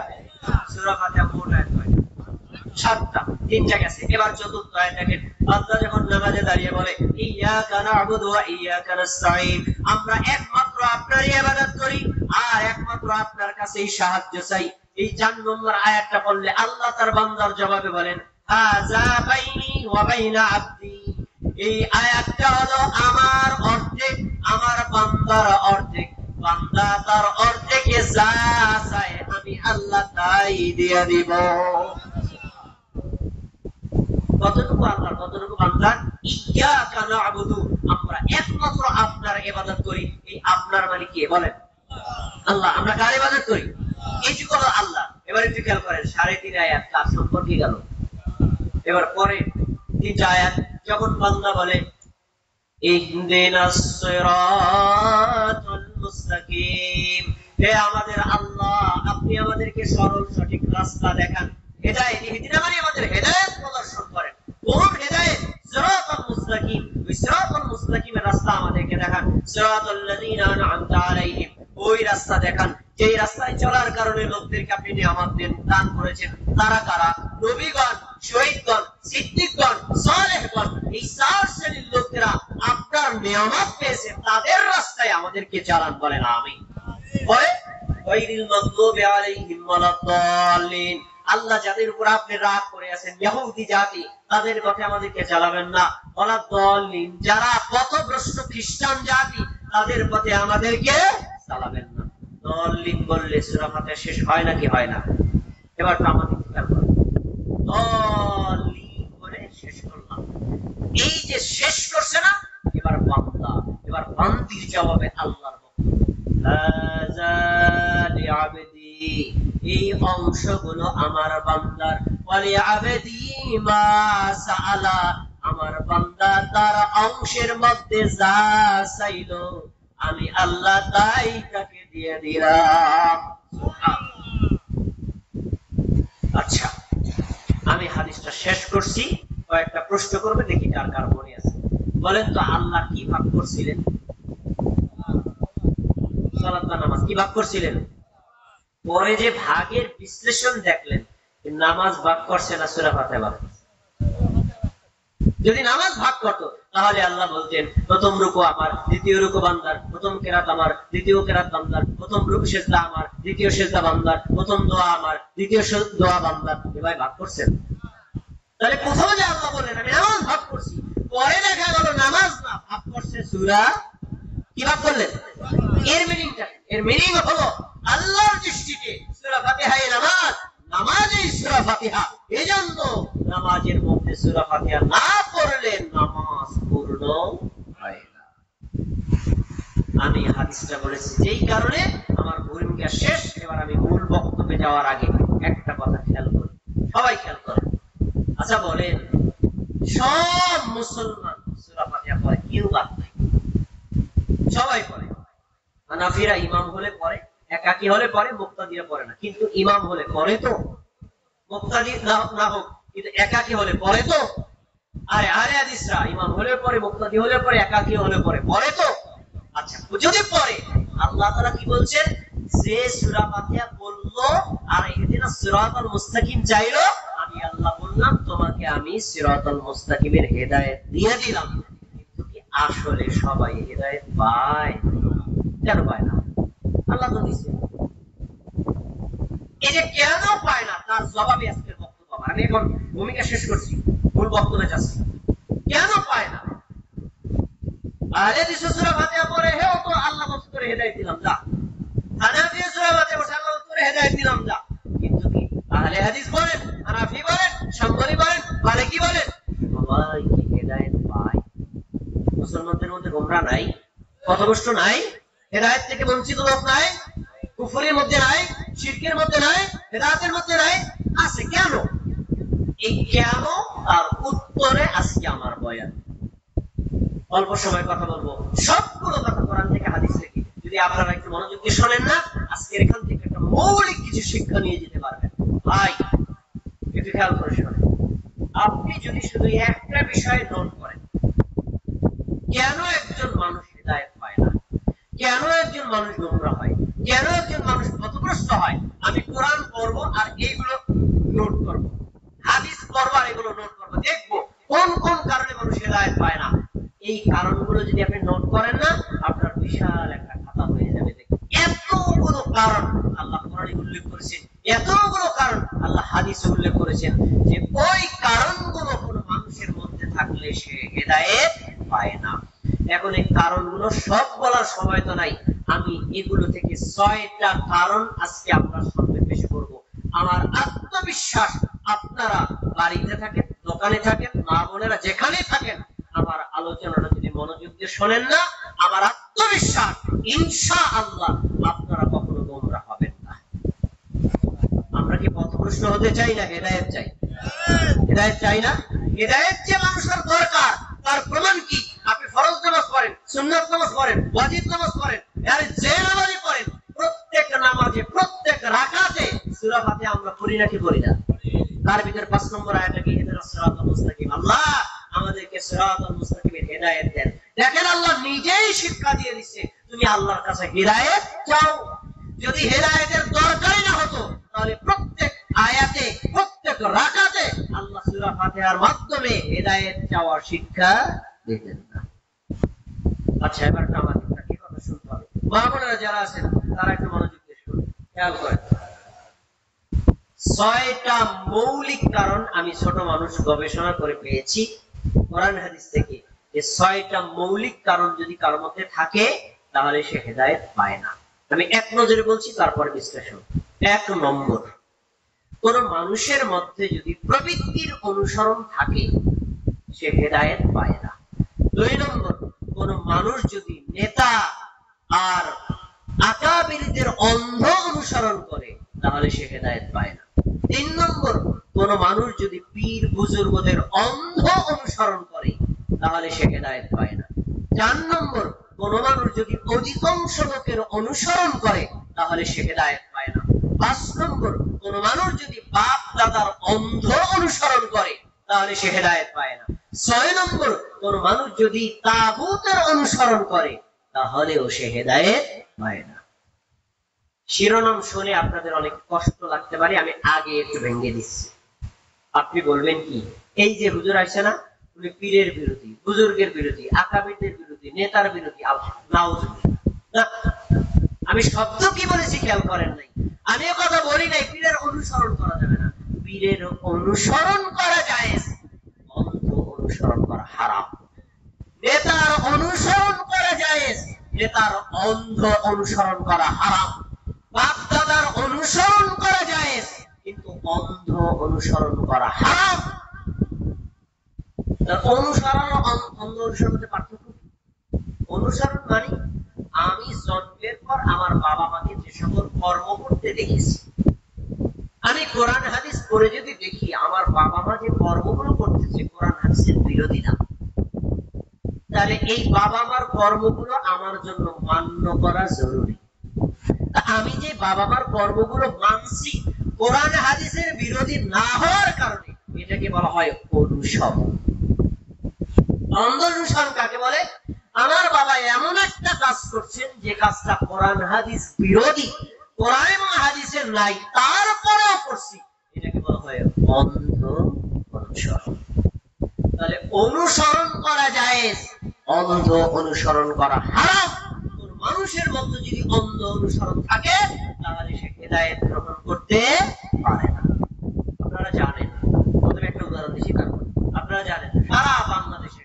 সূরা ফাতিহা মোট আয়াত কয়টা 7টা তিনটা গেছে এবার চতুর্থ আয়াত দেখেন বান্দা যখন নামাজে দাঁড়িয়ে বলে ইয়াকা না'বুদু ওয়া ইয়াকা নাস্তাঈন আমরা একমাত্র আপনারই ইবাদত করি আর একমাত্র আপনার কাছেই সাহায্য চাই এই 4 নম্বর আয়াতটা পড়লে আল্লাহ তার বান্দার জবাবে বলেন হাযা বাইনি ওয়া বাইনা আবদি এই আয়াতটা হলো আমার অর্ধেক আমার বান্দার অর্ধেক বান্দা তার অর্ধেকে যা চায় আমি আল্লাহ তাই দিয়ে দিব কতটুকু আল্লাহর কতটুকু বান্দার ইয়াকা না'বুদু আমরা একমাত্র আপনার ইবাদত করি এই আপনার মানে কি বলেন আল্লাহ আমরা কার ইবাদত করি এইটুকু হলো আল্লাহ এবার একটু খেয়াল করেন 3.5 আয়াত কার সম্পর্কে গেল এবার পরে 3টা আয়াত যখন বান্দা বলে ইহদিনাস সিরাতাল মুস্তাকিম হে আমাদের আল্লাহ আপনি আমাদেরকে সরল সঠিক রাস্তা দেখান হেদায়েত ইহদিনা মানে আমাদের হেদায়েত প্রদর্শন করেন কোন হেদায়েত সিরাতাল মুস্তাকিম ওই সিরাতাল মুস্তাকিমের রাস্তা আমাদেরকে দেখান সিরাতাল লাযিনা আন'আমতা আলাইহিম ওই রাস্তা দেখান যেই রাস্তায় চলার কারণে লোকদেরকে আপনি নিয়ামত দান করেছেন তারা কারা নবীগণ শহীদগণ সিদ্দিকগণ সালেহগণ এই 4 শ্রেণীর লোকেরা আপনার নিয়ামত পেয়েছে তাদের রাস্তায় আমাদেরকে চালান বলেন আমিন পরে গায়রিল মাগদুবি আলাইহিম ওয়ালাদ-দাল্লিন আল্লাহ যাদের উপর আপনি রাগ করে আছেন ইহুদি জাতি তাদের পথে আমাদেরকে চালাবেন না ওয়ালাদ-দাল্লিন যারা পথভ্রষ্ট খ্রিস্টান জাতি তাদের পথে আমাদেরকে চালাবেন না দাল্লিন বললে সূরা ফাতিহা শেষ হয় নাকি হয় না এবার তো আমাদের খেয়াল করুন দাল্লিন বলে শেষ করলাম এই যে শেষ করছে না এবার বান্দা এবার বান্দির জবাবে আল্লাহর হাযালি আবদি এই অংশগুলো আমার বান্দার ওয়ালি আবদি মা সাআলা আমার বান্দা তার অংশের মধ্যে যা চাইলো আমি আল্লাহ তাই তাকে দিয়ে দিলাম আচ্ছা আমি হাদিসটা শেষ করছি কয়েকটা প্রশ্ন করবে দেখি কার কার মনে আছে বলেন তো আল্লাহ কি ভাগ করছিলেন সালাত নামাজ কি ভাগ করছিলেন পরে যে ভাগের বিশ্লেষণ দেখলেন নামাজ ভাগ করছে না সূরা ফাতিহা ভাগ যদি নামাজ ভাগ করতো তাহলে আল্লাহ বলতেন প্রথম রুকু আমার দ্বিতীয় রুকু বান্দার প্রথম কিরাত আমার দ্বিতীয় কিরাত বান্দার প্রথম রুকু সিজদা আমার দ্বিতীয় সিজদা বান্দার প্রথম দোয়া আমার দ্বিতীয় দোয়া বান্দার এভাবে ভাগ করছেন তাহলে প্রথমে যে আল্লাহ বললেন আমি নামাজ ভাগ করছি পরে দেখা গেল নামাজ না ভাগ করছে সূরা কি ভাগ করলেন এর মিনিং হলো আল্লাহর দৃষ্টিতে সূরা ফাতিহা নামাজ নামাজই সূরা ফাতিহা এজন্য নামাজের মধ্যে মধ্যে সূরা ফাতিহা না পড়লে নামাজ পূর্ণ হয় না। আমি হাদিসটা বলেছি যেই কারণে আমার ভূমিকা শেষ। এবার আমি মূল বক্তব্যে যাওয়ার আগে একটা কথা খেয়াল করি, সবাই খেয়াল করেন। আচ্ছা বলেন, সব মুসলমান সূরা ফাতিহা পড়ে, কেউ বাদ নাই? সবাই পড়ে। হানাফিরা ইমাম হলে পড়ে, একাকী হলে পড়ে, মুক্তাদিরা পড়ে না। কিন্তু ইমাম হলে পড়ে তো, মুক্তাদি না হোক কিন্তু একাকী হলে পড়ে তো। আরে আরে হাদিসরা ইমাম হলে পড়ে, মুক্তাদি হলে পড়ে, একাকী হলে পড়ে তো। আচ্ছা যদি পড়ে, আল্লাহ তাআলা কি বলছেন? যে সূরা ফাতিহা পড়লো আর ইহদিনাস সিরাতাল মুস্তাকিম চাইলো, আমি আল্লাহ বললাম তোমাকে আমি সিরাতাল মুস্তাকিমের হেদায়েত দিয়ে দিলাম। কিন্তু কি আসলে সবাই হেদায়েত পায়? কেন পায় না? আল্লাহ তো দিয়েছে। এই যে কেন পায় না তার জবাবে আজকের বক্তব্য। আমি এখন ভূমিকা শেষ করছি, মূল বক্তব্যে যাচ্ছি। কেন পায় না? আরে সূরা ফাতিহা পড়ে হেও তো আল্লাহ বস্তরে হেদায়েত দিলাম যা। হানাফি সূরা ফাতিহা পড়ে আল্লাহ বস্তরে হেদায়েত দিলাম যা। কিন্তু কি আহলে হাদিস বলেন, হানাফি বলেন, শামগরি বলেন, মালিকি বলেন, সবাই কি হেদায়েত পায়? মুসলমানদের মধ্যে গোমরা নাই, পথভ্রষ্ট নাই, হেদায়েত থেকে বঞ্চিত লোক নাই, কুফরের মধ্যে নাই, শিরকের মধ্যে নাই, হেদায়েতের মধ্যে নাই, আছে কেন? এই কেন আর উত্তরে আজকে আমার বয়ান। অল্প সময় কথা বলবো, সবগুলো কথা কোরআন থেকে হাদিস থেকে। যদি আপনারা একটু মনোযোগ দিয়ে শোনেন না, আজকের এখান থেকে একটা মৌলিক কিছু শিক্ষা নিয়ে যেতে পারবেন। ভাই একটু খেয়াল করে শোনেন। আপনি যদি শুধু একটা বিষয় নোট করেন, কেন একজন মানুষ হেদায়েত পায় না, কেন একজন মানুষ গোমরাহ হয়, কেন একজন মানুষ পথভ্রষ্ট হয়, আমি কোরআন পড়বো আর এইগুলো নোট করবো, হাদিস পড়বো আর এগুলো নোট করবো, দেখবো কোন কোন কারণে মানুষ হেদায়েত পায় না। এই কারণগুলো যদি আপনি নোট করেন না, আপনার বিশাল একটা খাতা হয়ে যাবে। এতগুলো কারণ আল্লাহ কোরআনে উল্লেখ করেছেন, এতগুলো কারণ আল্লাহ হাদিসে উল্লেখ করেছেন, যে ওই কারণগুলো কোন মানুষের মধ্যে থাকলে সে হেদায়েত পায় না। এখন এই কারণগুলো সব বলার সময় তো নাই। আমি এগুলো থেকে 6টা কারণ আজকে আপনার সামনে পেশ করব। আমার আত্মবিশ্বাস, আপনারা বাড়িতে থাকেন, দোকানে থাকেন, মা বোনেরা যেখানে থাকেন, আমার আলোচনাটা যদি মনোযোগ দিয়ে শোনেন না, আমার আত্মবিশ্বাস ইনশাআল্লাহ আপনারা কখনো গোমরাহ হবেন না। আমরা কি পথভ্রষ্ট হতে চাই না হেদায়েত চাই? হেদায়েত চাই না? হেদায়েত যে মানুষের দরকার তার প্রমাণ কি? আপনি ফরজ নামাজ পড়েন, সুন্নাত নামাজ পড়েন, ওয়াজিব নামাজ পড়েন, আর যে নামাজই পড়েন, প্রত্যেক নামাজে প্রত্যেক রাকাতে সূরা ফাতিহা আমরা পড়ি নাকি পড়ি না? তার ভিতর 5 নম্বর আয়াতটা কি? ইহদিনাস সিরাতাল মুস্তাকিম। আল্লাহ আমাদেরকে সিরাতাল মুস্তাকিমের হেদায়েত দেন। দেখেন আল্লাহ নিজেই শিক্ষা দিয়ে দিচ্ছে, তুমি আল্লাহর কাছে হেদায়েত চাও। যদি হেদায়েতের দরকারই না হতো, তাহলে প্রত্যেক আয়াতে প্রত্যেক রাকাতে আল্লাহ সূরা ফাতিহার মাধ্যমে হেদায়েত চাওয়ার শিক্ষা দিতেন না। আচ্ছা এবার আমাদের কি কথা শুনতে হবে। মা বোনেরা যারা আছেন তারা একটু মনোযোগ দিয়ে শুনুন, খেয়াল করেন। 6টা মৌলিক কারণ আমি ছোট মানুষ গবেষণা করে পেয়েছি কোরআন হাদিস থেকে, যে 6টা মৌলিক কারণ যদি কারোর মধ্যে থাকে তাহলে সে হেদায়েত পায় না। আমি এক নজরে বলছি, তারপর বিশ্লেষণ। 1 নম্বর, কোন মানুষের মধ্যে যদি প্রবৃত্তির অনুসরণ থাকে সে হেদায়েত পায় না। 2 নম্বর, কোন মানুষ যদি নেতা আর আকাবিরদের অন্ধ অনুসরণ করে তাহলে সে হেদায়েত পায় না। 3 নম্বর, কোন মানুষ যদি পীর বুজুর্গদের অন্ধ অনুসরণ করে তাহলে সে হেদায়েত পায় না। 4 নম্বর, কোন মানুষ যদি অধিকাংশ লোকের অনুসরণ করে তাহলে সে হেদায়েত পায় না। 5 নম্বর, কোন মানুষ যদি বাপ দাদার অন্ধ অনুসরণ করে তাহলে সে হেদায়েত পায় না। 6 নম্বর, কোন মানুষ যদি তাগুতের অনুসরণ করে তাহলেও সে হেদায়েত পায় না। শিরোনাম শুনে আপনাদের অনেক কষ্ট লাগতে পারে, আমি আগে একটু ভেঙে দিচ্ছি। আপনি বলবেন কি, এই যে হুজুর আসছে না, উনি পীরের বিরোধী, বুজুর্গের বিরোধী, আকাবিরদের বিরোধী, নেতার বিরোধী। নাউজুবিল্লাহ। আমি শব্দ কি বলেছি খেয়াল করেন নাই? আমি কথা বলি নাই পীরের অনুসরণ করা যাবে না। পীরের অনুসরণ করা জায়েজ, অন্ধ অনুসরণ করা হারাম। নেতার অনুসরণ করা জায়েজ, নেতার অন্ধ অনুসরণ করা হারাম। বাপ দাদার অনুসরণ করা জায়েজ, কিন্তু অন্ধ অনুসরণ করা হারাম। অনুসরণ অন্ধ অনুসরণের পার্থক্য। অনুসরণ মানে আমি জন্মের পর আমার বাবা মাকে যে সকল কর্ম করতে দেখেছি, আমি কোরআন হাদিস পড়ে যদি দেখি আমার বাবা মা যে কর্মগুলো করতেছে কোরআন হাদিসের বিরোধী না, তাহলে এই বাবা মার কর্মগুলো আমার জন্য মান্য করা জরুরি। আমি যে বাবা মার কর্মগুলো মানছি কোরআন হাদিসের বিরোধী না হওয়ার কারণে, এটাকে বলা হয় অনুসরণ। অন্ধ অনুসরণ কাকে বলে? আমার বাবা এমন একটা কাজ করছেন যে কাজটা কোরআন হাদিস বিরোধী, কোরআন এবং হাদিসের নাই, তারপরেও করছি, এটাকে বলা হয় অন্ধ অনুসরণ। তাহলে অনুসরণ করা জায়েজ, অন্ধ অনুসরণ করা হারাম। কোন মানুষের মধ্যে যদি অন্ধ অনুসরণ থাকে তাহলে সে হেদায়েত গ্রহণ করতে পারে না। আপনারা জানেন, প্রথমে একটা উদাহরণ দিচ্ছি, তারপর আপনারা জানেন সারা বাংলাদেশে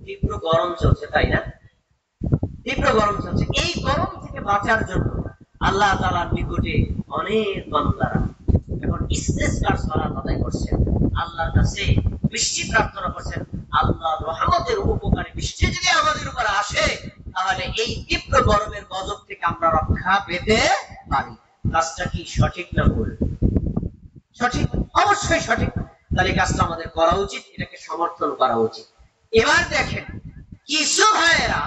তীব্র গরম চলছে, তাই না? তীব্র গরম চলছে। এই গরম থেকে বাঁচার জন্য আল্লাহ তাআলার নিকটে অনেক বান্দারা এখন ইস্তেসকার সালাত আদায় করছেন, আল্লাহর কাছে বৃষ্টি প্রার্থনা করছেন। আল্লাহর রহমতের উপকারে বৃষ্টি যদি আমাদের উপর আসে তাহলে এই তীব্র গরমের গজব থেকে আমরা রক্ষা পেতে পারি। কাজটা কি সঠিক না ভুল? সঠিক, অবশ্যই সঠিক। তাহলে কাজটা আমাদের করা উচিত, এটাকে সমর্থন করা উচিত। এবার দেখেন কিছু ভাইয়েরা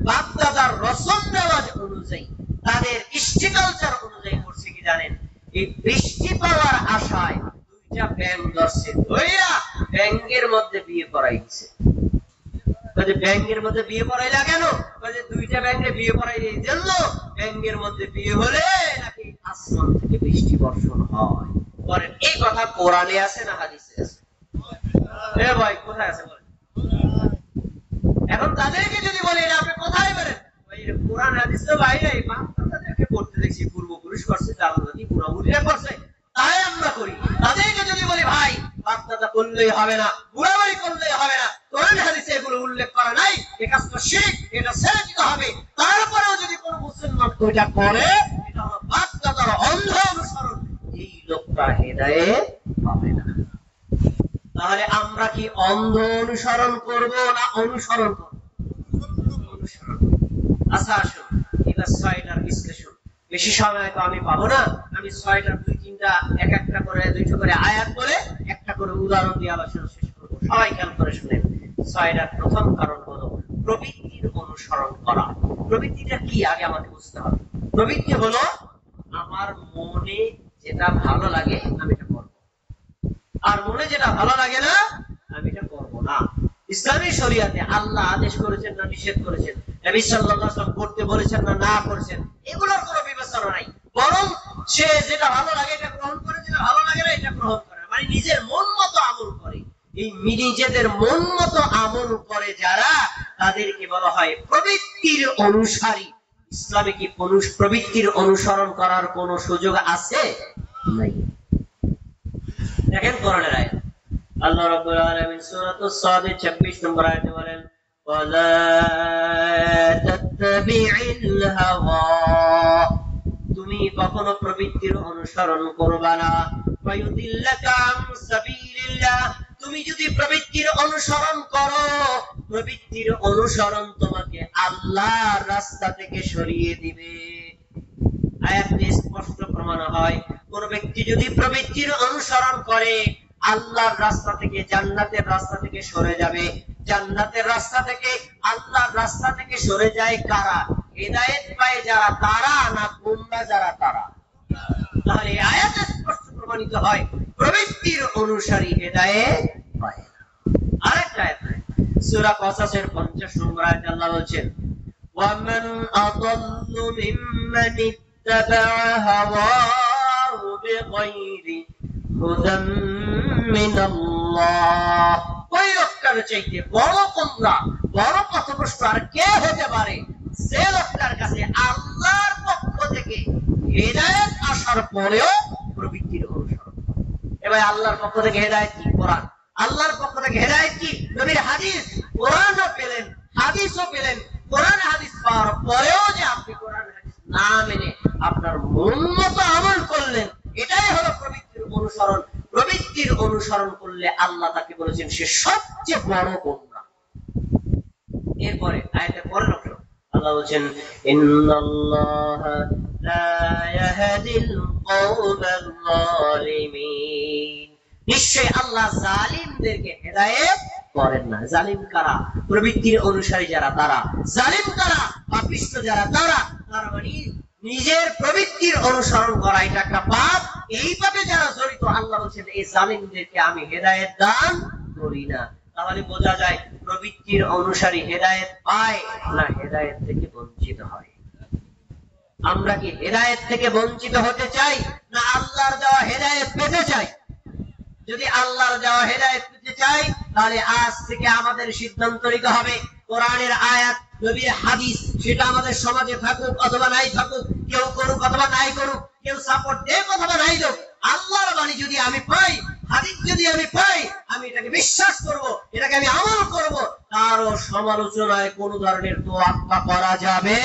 বাপ-দাদার রসম নেওয়াজ অনুযায়ী, তাদের ইস্টিকালচার অনুযায়ী করছে কি জানেন? এই বৃষ্টি পাওয়ার আশায় দুইটা ব্যাঙ ধরছে, ধইরা ব্যাঙের মধ্যে বিয়ে করাই দিচ্ছে। ব্যাঙের মধ্যে বিয়ে করাইলা কেন? দুইটা ব্যাঙে বিয়ে করাই এই জন্য, ব্যাঙের মধ্যে বিয়ে হলে নাকি আসমান থেকে বৃষ্টি বর্ষণ হয়। বলেন এই কথা কোরআনে আছে না হাদিসে আছে? এ ভাই কোথায় আছে বলেন? এখন তাদেরকে যদি বলে এটা আপনি কোথায় বলেন? কোরআন হাদিস তো বাইরে, তাদেরকে করতে দেখছি, পূর্বপুরুষ করছে, জালদাতি বুড়াবুড়িরা করছে, তাই আমরা করি। তাদেরকে যদি বলি ভাই বাপ-দাদা করলেই হবে না, বুড়াবুড়ি করলেই হবে না, কোরআন হাদিসে এগুলো উল্লেখ করা নাই, এই কাজটা শিরক, এটা ছেড়ে দিতে হবে, তারপরেও যদি কোনো মুসলমান ওইটা করে, এটা হলো বাপ-দাদার অন্ধ অনুসরণ, এই লোকটা হেদায়েত পাবে না। তাহলে আমরা কি অন্ধ অনুসরণ করব না অনুসরণ করব? আচ্ছা আসুন এবার ছয়টার বিশ্লেষণ। বেশি সময় তো আমি পাবো না, আমি ছয়টার দুইটা করে আয়াত বলে একটা করে উদাহরণ দিয়ে আলোচনা শেষ করবো। সবাই খেয়াল করে শুনেন। ছয়টার প্রথম কারণ হলো প্রবৃত্তির অনুসরণ করা। প্রবৃত্তিটা কি আগে আমাকে বুঝতে হবে। প্রবৃত্তি হলো আমার মনে যেটা ভালো লাগে আমি এটা করবো, আর মনে যেটা ভালো লাগে না আমি এটা করবো না। ইসলামী শরিয়াতে আল্লাহ আদেশ করেছেন না নিষেধ করেছেন, নবী সাল্লাল্লাহু আলাইহি ওয়াসাল্লাম করতে বলেছেন না না করেছেন, এগুলোর কোনো বিবেচনা নাই। বরং সে যেটা ভালো লাগে এটা গ্রহণ করে, যেটা ভালো লাগে না এটা গ্রহণ করে, মানে নিজের মন মতো আমল করে। এই নিজেদের মন মতো আমল করে যারা, তাদেরকে বলা হয় প্রবৃত্তির অনুসারী। ইসলামে কি প্রবৃত্তির অনুসরণ করার কোনো সুযোগ আছে? নাই। দেখেন কোরআনের আয়াত, আল্লাহ রাব্বুল আলামিন সূরাতুস সাদ 26 নম্বর আয়াতে বলেন ওয়ালা তাত্তাবি'ল হাওয়া, তুমি কখনো প্রবৃত্তির অনুসরণ করবা না। ফায়ুদিল্লাকা আন সাবিলিল্লাহ, তুমি যদি প্রবৃত্তির অনুসরণ করো, প্রবৃত্তির অনুসরণ তোমাকে আল্লাহর রাস্তা থেকে সরিয়ে দিবে। আয়াতে স্পষ্ট প্রমাণ হয় কোন ব্যক্তি যদি প্রবৃত্তির অনুসরণ করে আল্লাহর রাস্তা থেকে, জান্নাতের রাস্তা থেকে সরে যাবে। জান্নাতের রাস্তা থেকে আল্লাহর রাস্তা থেকে সরে যায় কারা? হেদায়েত পায় যারা তারা, না গুমরা যারা তারা? তাহলে আয়াতে স্পষ্ট প্রমাণিত হয় প্রবৃত্তির অনুসারী হেদায়েত পায় না। আরেকটা আয়াত সূরা কসাসের 50 নম্বর আয়াতে আল্লাহ বলেন ওয়ামান আদাল্লু মিম্মান ইত্তাবা'a হাওয়াহু বিগাইরি হুদাম মিনাল্লাহ, ওই লোকটার চাইতে বড় গোমরা, বড় পথভ্রষ্ট আর কে হতে পারে? যে লোকটার কাছে আল্লাহর পক্ষ থেকে হেদায়েত আসার পরেও প্রবৃত্তির অনুসরণ। এবার আল্লাহর পক্ষ থেকে হেদায়েত কি? কোরআন। আল্লাহর পক্ষ থেকে হেদায়েত কি? নবীর হাদিস। কোরআনও পেলেন, হাদিসও পেলেন। কোরআন হাদিস পাওয়ার পরেও যে আপনি কোরআন হাদিস না মেনে আপনার মন মতো আমল করলেন, এটাই হলো প্রবৃত্তির অনুসরণ। প্রবৃত্তির অনুসরণ করলে করলে আল্লাহ তাকে বলেছেন সে সবচেয়ে বড় গোমরা। এরপরে আয়াতের পরের অংশ আল্লাহ বলেছেন ইন্নাল্লাহা লা ইয়াহদিল কওমাল যালিমিন, নিশ্চয় আল্লাহ জালিমদেরকে হেদায়েত করেন না। জালিম কারা? প্রবৃত্তির অনুসারী যারা তারা। জালিম কারা? পাপিষ্ঠ যারা তারা। তার মানে নিজের প্রবৃত্তির অনুসরণ করা এটা একটা পাপ। এই পাপে যারা জড়িত আল্লাহ বলেছেন এই জালিমদেরকে আমি হেদায়েত দান করি না। তাহলে বোঝা যায় প্রবৃত্তির অনুসারী হেদায়েত পায় না হেদায়েত থেকে বঞ্চিত হয়। আমরা কি হেদায়েত থেকে বঞ্চিত হতে চাই না আল্লাহর দেওয়া হেদায়েত পেতে চাই? যদি আল্লাহর দেওয়া হেদায়েত পেতে চাই তাহলে আজ থেকে আমাদের সিদ্ধান্ত নিতে হবে কোরআনের আয়াত, নবীর হাদিস, সেটা আমাদের সমাজে থাকুক অথবা নাই থাকুক, কেউ করুক অথবা নাই করুক, কেউ সাপোর্ট দেখ অথবা নাই দেখ, আল্লাহর বাণী যদি আমি পাই, হাদিস যদি আমি পাই, আমি এটাকে বিশ্বাস করব, এটাকে আমি আমল করব। তারও সমালোচনায় কোন ধরনের তোয়াক্কা করা যাবে।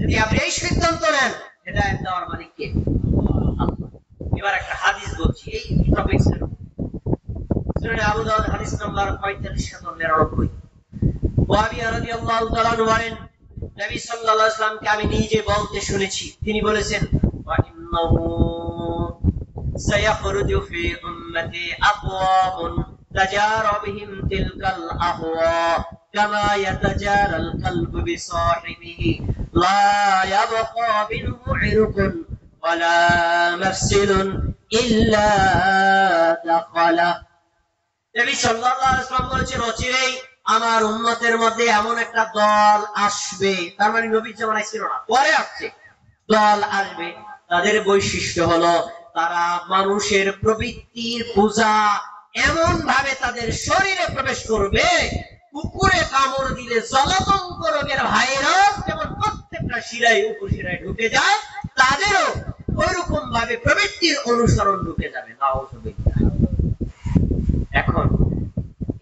যদি আপনি এই সিদ্ধান্ত নেন হেদায়েত দেওয়ার মালিক কে? আল্লাহ। এবার একটা হাদিস বলছি এই টপিকসের, সুনানে আবু দাউদ হাদিস নাম্বার 4599। মুআবিয়া রাদিয়াল্লাহু তাআলা বলেন নবী সাল্লাল্লাহু আলাইহি ওয়াসাল্লামকে আমি নিজে বলতে শুনেছি, তিনি বলেছেন ওয়া ইন্নাহু সায়াখরুজু ফি উম্মতি আকওয়ামুন তাজারা বিহিম তিলকাল আহওয়া কামা ইয়াতাজারাল কালবু বিসাহিবিহি লা ইয়াবকা বিনহু ইরকুন ওয়ালা মাফসিলুন ইল্লা দাখালা। নবী সাল্লাল্লাহু আলাইহি ওয়াসাল্লাম বলেছেন অচিরেই আমার উম্মতের মধ্যে এমন একটা দল আসবে, তার মানে নবীর জামানায় ছিল না, পরে আসছে দল আসবে। তাদের বৈশিষ্ট্য হলো তারা মানুষের প্রবৃত্তির পূজা এমন ভাবে তাদের শরীরে প্রবেশ করবে, কুকুরে কামড় দিলে জলাতঙ্ক রোগের ভাইরাস যেমন প্রত্যেকটা শিরায় উপশিরায় ঢুকে যায়, তাদেরও ওইরকম ভাবে প্রবৃত্তির অনুসরণ ঢুকে যাবে। নাউযুবিল্লাহ। এখন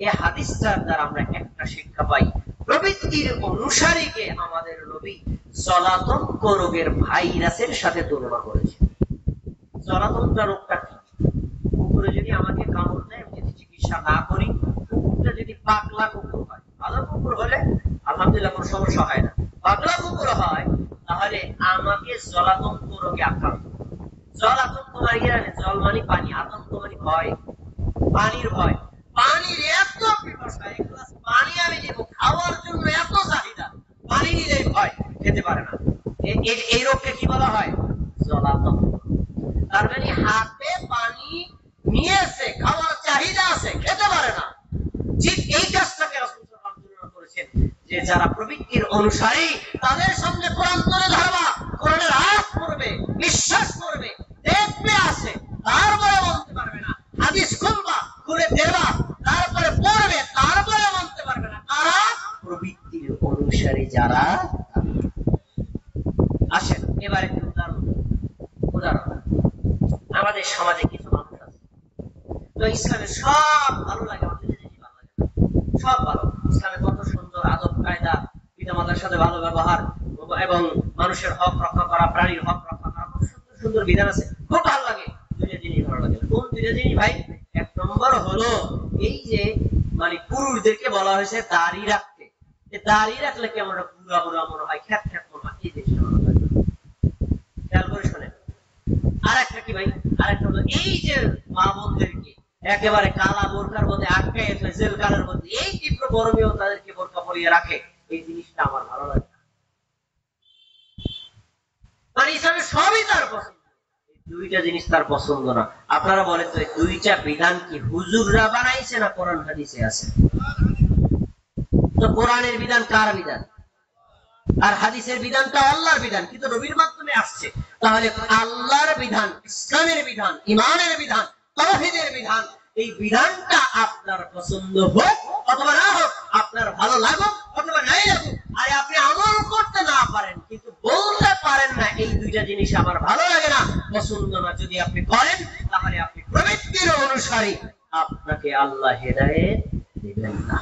এই হাদিসটার দ্বারা আমরা একটা শিক্ষা পাই, প্রবৃত্তির অনুসারীকে আমাদের নবী জলাতঙ্ক রোগের ভাইরাসের সাথে তুলনা করেছেন। জলাতঙ্ক রোগটা কি? কুকুরে যদি আমাকে কামড় দেয়, আমি যদি চিকিৎসা না করি, কুকুরটা যদি পাগলা কুকুর হয়, ভালো কুকুর হলে আলহামদুলিল্লাহ কোনো সমস্যা হয় না, পাগলা কুকুর হয় তাহলে আমাকে জলাতঙ্ক রোগে আক্রান্ত। জলাতঙ্ক মানে কি জানেন? জল মানে পানি, আতঙ্ক মানে ভয়, পানির ভয়। পানির এত পিপাসা, এক গ্লাস পানি আমি দেব খাওয়ার জন্য এত চাহিদা, পানি নিলেই ভয়, খেতে পারে না। এই রোগকে কি বলা হয়? জলাতঙ্ক। তার মানে হাতে পানি নিয়েছে, খাওয়ার চাহিদা আছে, খেতে পারে না। ঠিক এই কাজটাকে রাসূল সাল্লাল্লাহু আলাইহি ওয়াসাল্লাম করেছেন যে যারা প্রবৃত্তির অনুসারী তাদের সামনে কোরআন তুলে ধরবা, কোরআনের আয়াত পড়বে, বিশ্বাস করবে, দেখবে আছে, তারপরে বলতে পারবে না। হাদিস খুলবা, খুলে দেবা, তারপরে পড়বে, তারপরে মানতে পারবে না। কারা? প্রবৃত্তির অনুসারী যারা। আসেন এবার একটু উদাহরণ। আমাদের সমাজে কিছু মানুষ আছে তো ইসলামের সব ভালো লাগে, আমাদের জিনিস ভালো লাগে, সব ভালো। ইসলামে কত সুন্দর আদব কায়দা, পিতামাতার সাথে ভালো ব্যবহার এবং মানুষের হক রক্ষা করা, প্রাণীর হক রক্ষা করা, খুব সুন্দর সুন্দর বিধান আছে, খুব ভালো লাগে। দুইটা জিনিস ভালো লাগে। কোন দুইটা জিনিস ভাই? এক নম্বর হলো এই যে মানে পুরুষদেরকে বলা হয়েছে দাড়ি রাখতে, দাড়ি রাখলে কেমন বুড়া বুড়া মনে হয়, খ্যাত খ্যাত মনে হয়, এই জিনিসটা ভালো লাগে। খেয়াল করে শোনেন। আর একটা কি ভাই? আর একটা হলো এই যে মা বোনদেরকে একেবারে কালা বোরকার মধ্যে আটকায় জেলখানার মধ্যে এই তীব্র গরমেও তাদেরকে বোরকা পরিয়ে রাখে, এই জিনিসটা আমার ভালো লাগে না। মানে ইসলামে সবই তার পছন্দ, দুইটা জিনিস তার পছন্দ না। আপনারা বলেন তো দুইটা বিধান কি হুজুররা বানাইছে না কোরআন হাদিসে আছে? তো কোরআনের বিধান কার বিধান? আর হাদিসের বিধানটা আল্লাহর বিধান, কিন্তু নবীর মাধ্যমে আসছে। তাহলে আল্লাহর বিধান, ইসলামের বিধান, ঈমানের বিধান, তাওহীদের বিধান, এই বিধানটা আপনার পছন্দ হোক অথবা না হোক, আপনার ভালো লাগুক অথবা নাই লাগুক, আর আপনি আমল করতে না পারেন কিন্তু বলতে পারেন না এই দুইটা জিনিস আমার ভালো লাগে না, পছন্দ না, যদি আপনি করেন তাহলে আপনি প্রবৃত্তির অনুসারী, আপনাকে আল্লাহ হেদায়েত দিবেন না।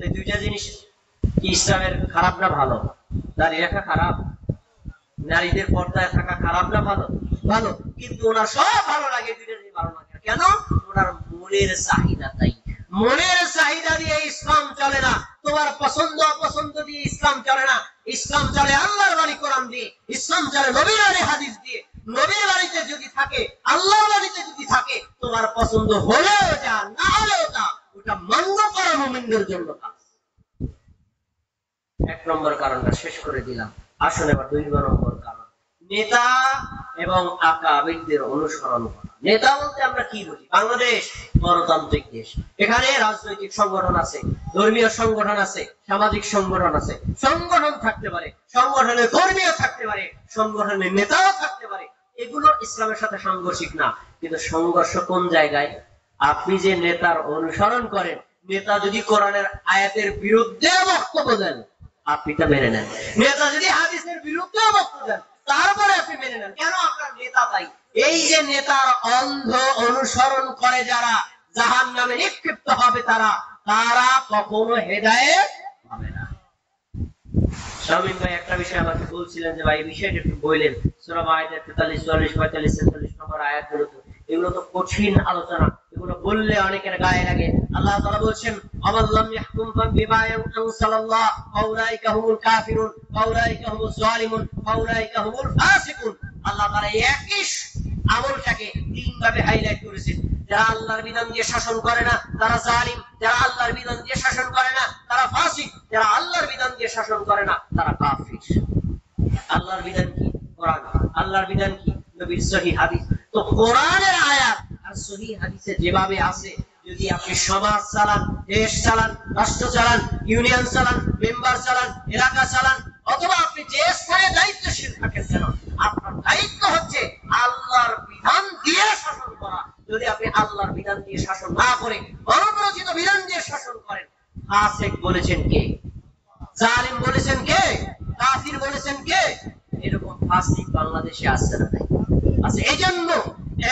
এই দুইটা জিনিস কি ইসলামের খারাপ না ভালো? দাড়ি রাখা খারাপ? নারীদের পর্দায় থাকা খারাপ না ভালো? ভালো, কিন্তু ওনার সব ভালো লাগে, দুইটা জিনিস ভালো লাগে। কেন? ওনার মনের চাহিদা। তাই মনের চাহিদা দিয়ে ইসলাম চলে না, তোমার পছন্দ অপছন্দ দিয়ে ইসলাম চলে না। ইসলাম চলে আল্লাহর বাণী কোরআন দিয়ে, ইসলাম চলে নবীর বাণী হাদিস দিয়ে। নবীর বাণীতে যদি থাকে, আল্লাহর বাণীতে যদি থাকে, তোমার পছন্দ হলেও যা, না হলেও তা, ওটা মান্য করা মুমিনদের জন্য কাজ। এক নম্বর কারণটা শেষ করে দিলাম। আসুন এবার 2 নম্বর কারণ, নেতা এবং আকাবিরদের অনুসরণ করা। নেতা বলতে আমরা কি বুঝি? বাংলাদেশ গণতান্ত্রিক দেশ, এখানে রাজনৈতিক সংগঠন আছে, ধর্মীয় সংগঠন আছে, সামাজিক সংগঠন আছে। সংগঠন থাকতে পারে, সংগঠনে ধর্মীয় থাকতে পারে, সংগঠনে নেতাও থাকতে পারে। এগুলো ইসলামের সাথে সাংঘর্ষিক না। কিন্তু সংঘর্ষ কোন জায়গায়? আপনি যে নেতার অনুসরণ করেন, নেতা যদি কোরআনের আয়াতের বিরুদ্ধে বক্তব্য দেন, আপনি তা মেনে নেন। নেতা যদি হাদিসের বিরুদ্ধে বক্তব্য দেন, তারপরে আপনি মেনে নেন। কেন? আপনার নেতা তাই। এই যে নেতার অন্ধ অনুসরণ করে যারা, জাহান্নামে নিক্ষিপ্ত হবে তারা, তারা কখনো হেদায়েত পাবে না। শামীম ভাই একটা বিষয় আমাকে বলছিলেন যে ভাই এই বিষয়টা একটু বললেন। সূরা মাইদা 43, 44, 45, 46 নম্বর আয়াতগুলো তো, এগুলো তো কঠিন আলোচনা, এগুলো বললে অনেকের গায়ে লাগে। আল্লাহ তাআলা বলছেন, আমাল্লাম ইয়াহকুম বিমা আনসালাল্লাহ ফাউলাইকা হুমুল কাফিরুন ফাউলাইকা হুমুজ জালিমুন ফাউলাইকা হুমুল ফাসিকুন। আল্লাহ তাআলা একই আমলটাকে 3 ভাবে হাইলাইট করেছেন। যারা আল্লাহর বিধান দিয়ে শাসন করে না তারা জালিম, যারা আল্লাহর বিধান দিয়ে শাসন করে না তারা ফাসিক, যারা আল্লাহর বিধান দিয়ে শাসন করে না তারা কাফির। আল্লাহর বিধান কি? কোরআন। আল্লাহর বিধান কি? নবীর সহিহ হাদিস। তো কোরআনের আয়াত আর সহিহ হাদিসে যেভাবে আছে, যদি আপনি সমাজ চালান, দেশ চালান, রাষ্ট্র চালান, ইউনিয়ন চালান, মেম্বার চালান, এলাকা চালান, অথবা আপনি যে স্থানে দায়িত্বশীল থাকেন কেন, আপনার দায়িত্ব হচ্ছে আল্লাহর বিধান দিয়ে শাসন করা। যদি আপনি আল্লাহর বিধান দিয়ে শাসন না করে অনবরত বিধান দিয়ে শাসন করেন, ফাসিক বলেছেন কে? জালিম বলেছেন কে? কাফির বলেছেন কে? এরকম ফাসিক বাংলাদেশে আছে না? নাই আছে। এইজন্য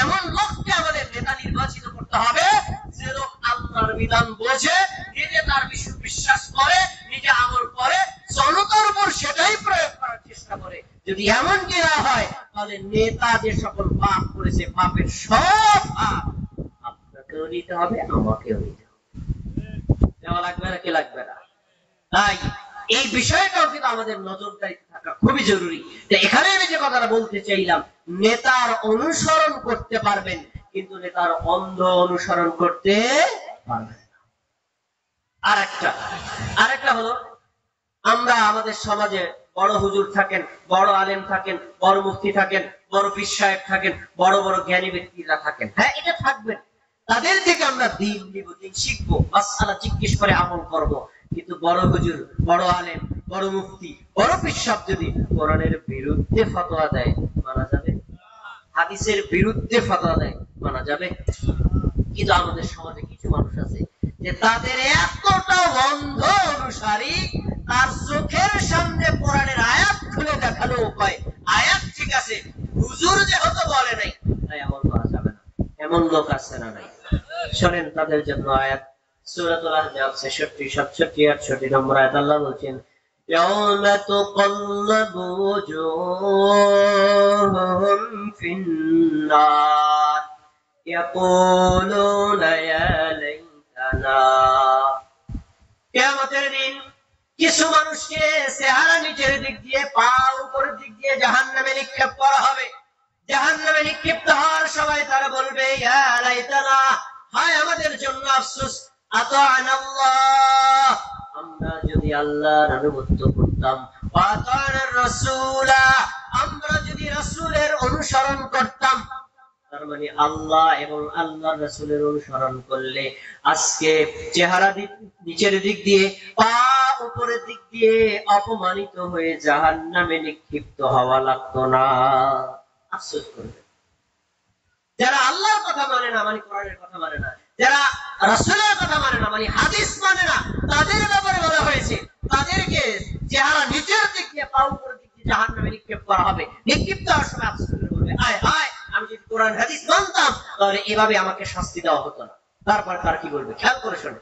এমন লোককে আমাদের নেতা নির্বাচিত করতে হবে যে লোক আল্লাহর বিধান বোঝে, নিজে তার বিশ্বাস করে, নিজে আমল করে, জনতার উপর সেটাই প্রয়োগ করার চেষ্টা করে। যদি এমন কি না হয়, তাহলে নেতা যে সকল পাপ করেছে, পাপের সব পাপ আপনাকেও নিতে হবে, আমাকেও নিতে হবে। দেওয়া লাগবে না? কে লাগবে না? তাই এই বিষয়টাও কিন্তু আমাদের নজরদারি থাকা খুবই জরুরি। এখানে আমি যে কথাটা বলতে চাইলাম, নেতার অনুসরণ করতে পারবেন, কিন্তু নেতার অন্ধ অনুসরণ করতে পারবেন না। আরেকটা হলো, আমরা আমাদের সমাজে বড় হুজুর থাকেন, বড় আলেম থাকেন, বড় মুফতি থাকেন, বড় পীর সাহেব থাকেন, বড় বড় জ্ঞানী ব্যক্তিরা থাকেন। হ্যাঁ, এটা থাকবেন। তাদের থেকে আমরা দিন নিব, দিন শিখবো, মাসআলা জিজ্ঞেস করে আমল করব। কিন্তু বড় হুজুর, বড় আলেম, বড় মুফতি, বড় পীর সাহেব যদি কোরআনের বিরুদ্ধে ফতোয়া দেয়, মানা যাবে? হাদিসের বিরুদ্ধে ফতোয়া দেয়, মানা যাবে? কিন্তু আমাদের সমাজে কিছু মানুষ আছে যে তাদের এতটা অন্ধ অনুসারী, তার চোখের সামনে কোরআনের আয়াত খুলে দেখানো উপায়, আয়াত ঠিক আছে, হুজুর যেহেতু বলে নাই তাই আমল করা যাবে না। এমন লোক আছে না? নাই। শোনেন তাদের জন্য আয়াত, সূরাতুল আহজাব 66, 67, 68 নম্বর আয়াত। আল্লাহ বলছেন, ইয়াউমা তুকাল্লাবু ওজুহুহুম ফিন্নার ইয়াকুলুনা ইয়া লাইতানা। কিয়ামতের দিন কিছু মানুষকে চেহারা নিচের দিক দিয়ে, পা উপরের দিক দিয়ে জাহান্নামে নিক্ষেপ করা হবে। জাহান্নামে নিক্ষিপ্ত হওয়ার সময় তারা বলবে, ইয়া লাইতানা, হায় আমাদের জন্য আফসোস, আতা'নাল্লাহ, আমরা যদি আল্লাহর আনুগত্য করতাম, ওয়া আতা'নার রাসূলা, আমরা যদি রাসূলের অনুসরণ করতাম। তার মানে আল্লাহ এবং আল্লাহর রাসূলের অনুসরণ করলে আজকে চেহারা নিচের দিক দিয়ে, পা উপরের দিক দিয়ে অপমানিত হয়ে জাহান্নামে নিক্ষিপ্ত হওয়া লাগতো না। আফসোস করবে যারা আল্লাহর কথা মানে না, মানে কোরআনের কথা মানে না, যারা রাসূলের কথা মানে না, মানে হাদিস মানে না, তাদের ব্যাপারে বলা হয়েছে তাদেরকে চেহারা নিচের দিক দিয়ে, পা উপরের দিক দিয়ে জাহান্নামে নিক্ষেপ করা হবে। নিক্ষিপ্ত হওয়ার সময় আফসোস করবে, আয় হায়, আমি যদি কোরআন হাদিস মানতাম তাহলে এভাবে আমাকে শাস্তি দেওয়া হতো না। তারপর তার কি বলবে? খেয়াল করে শোনো।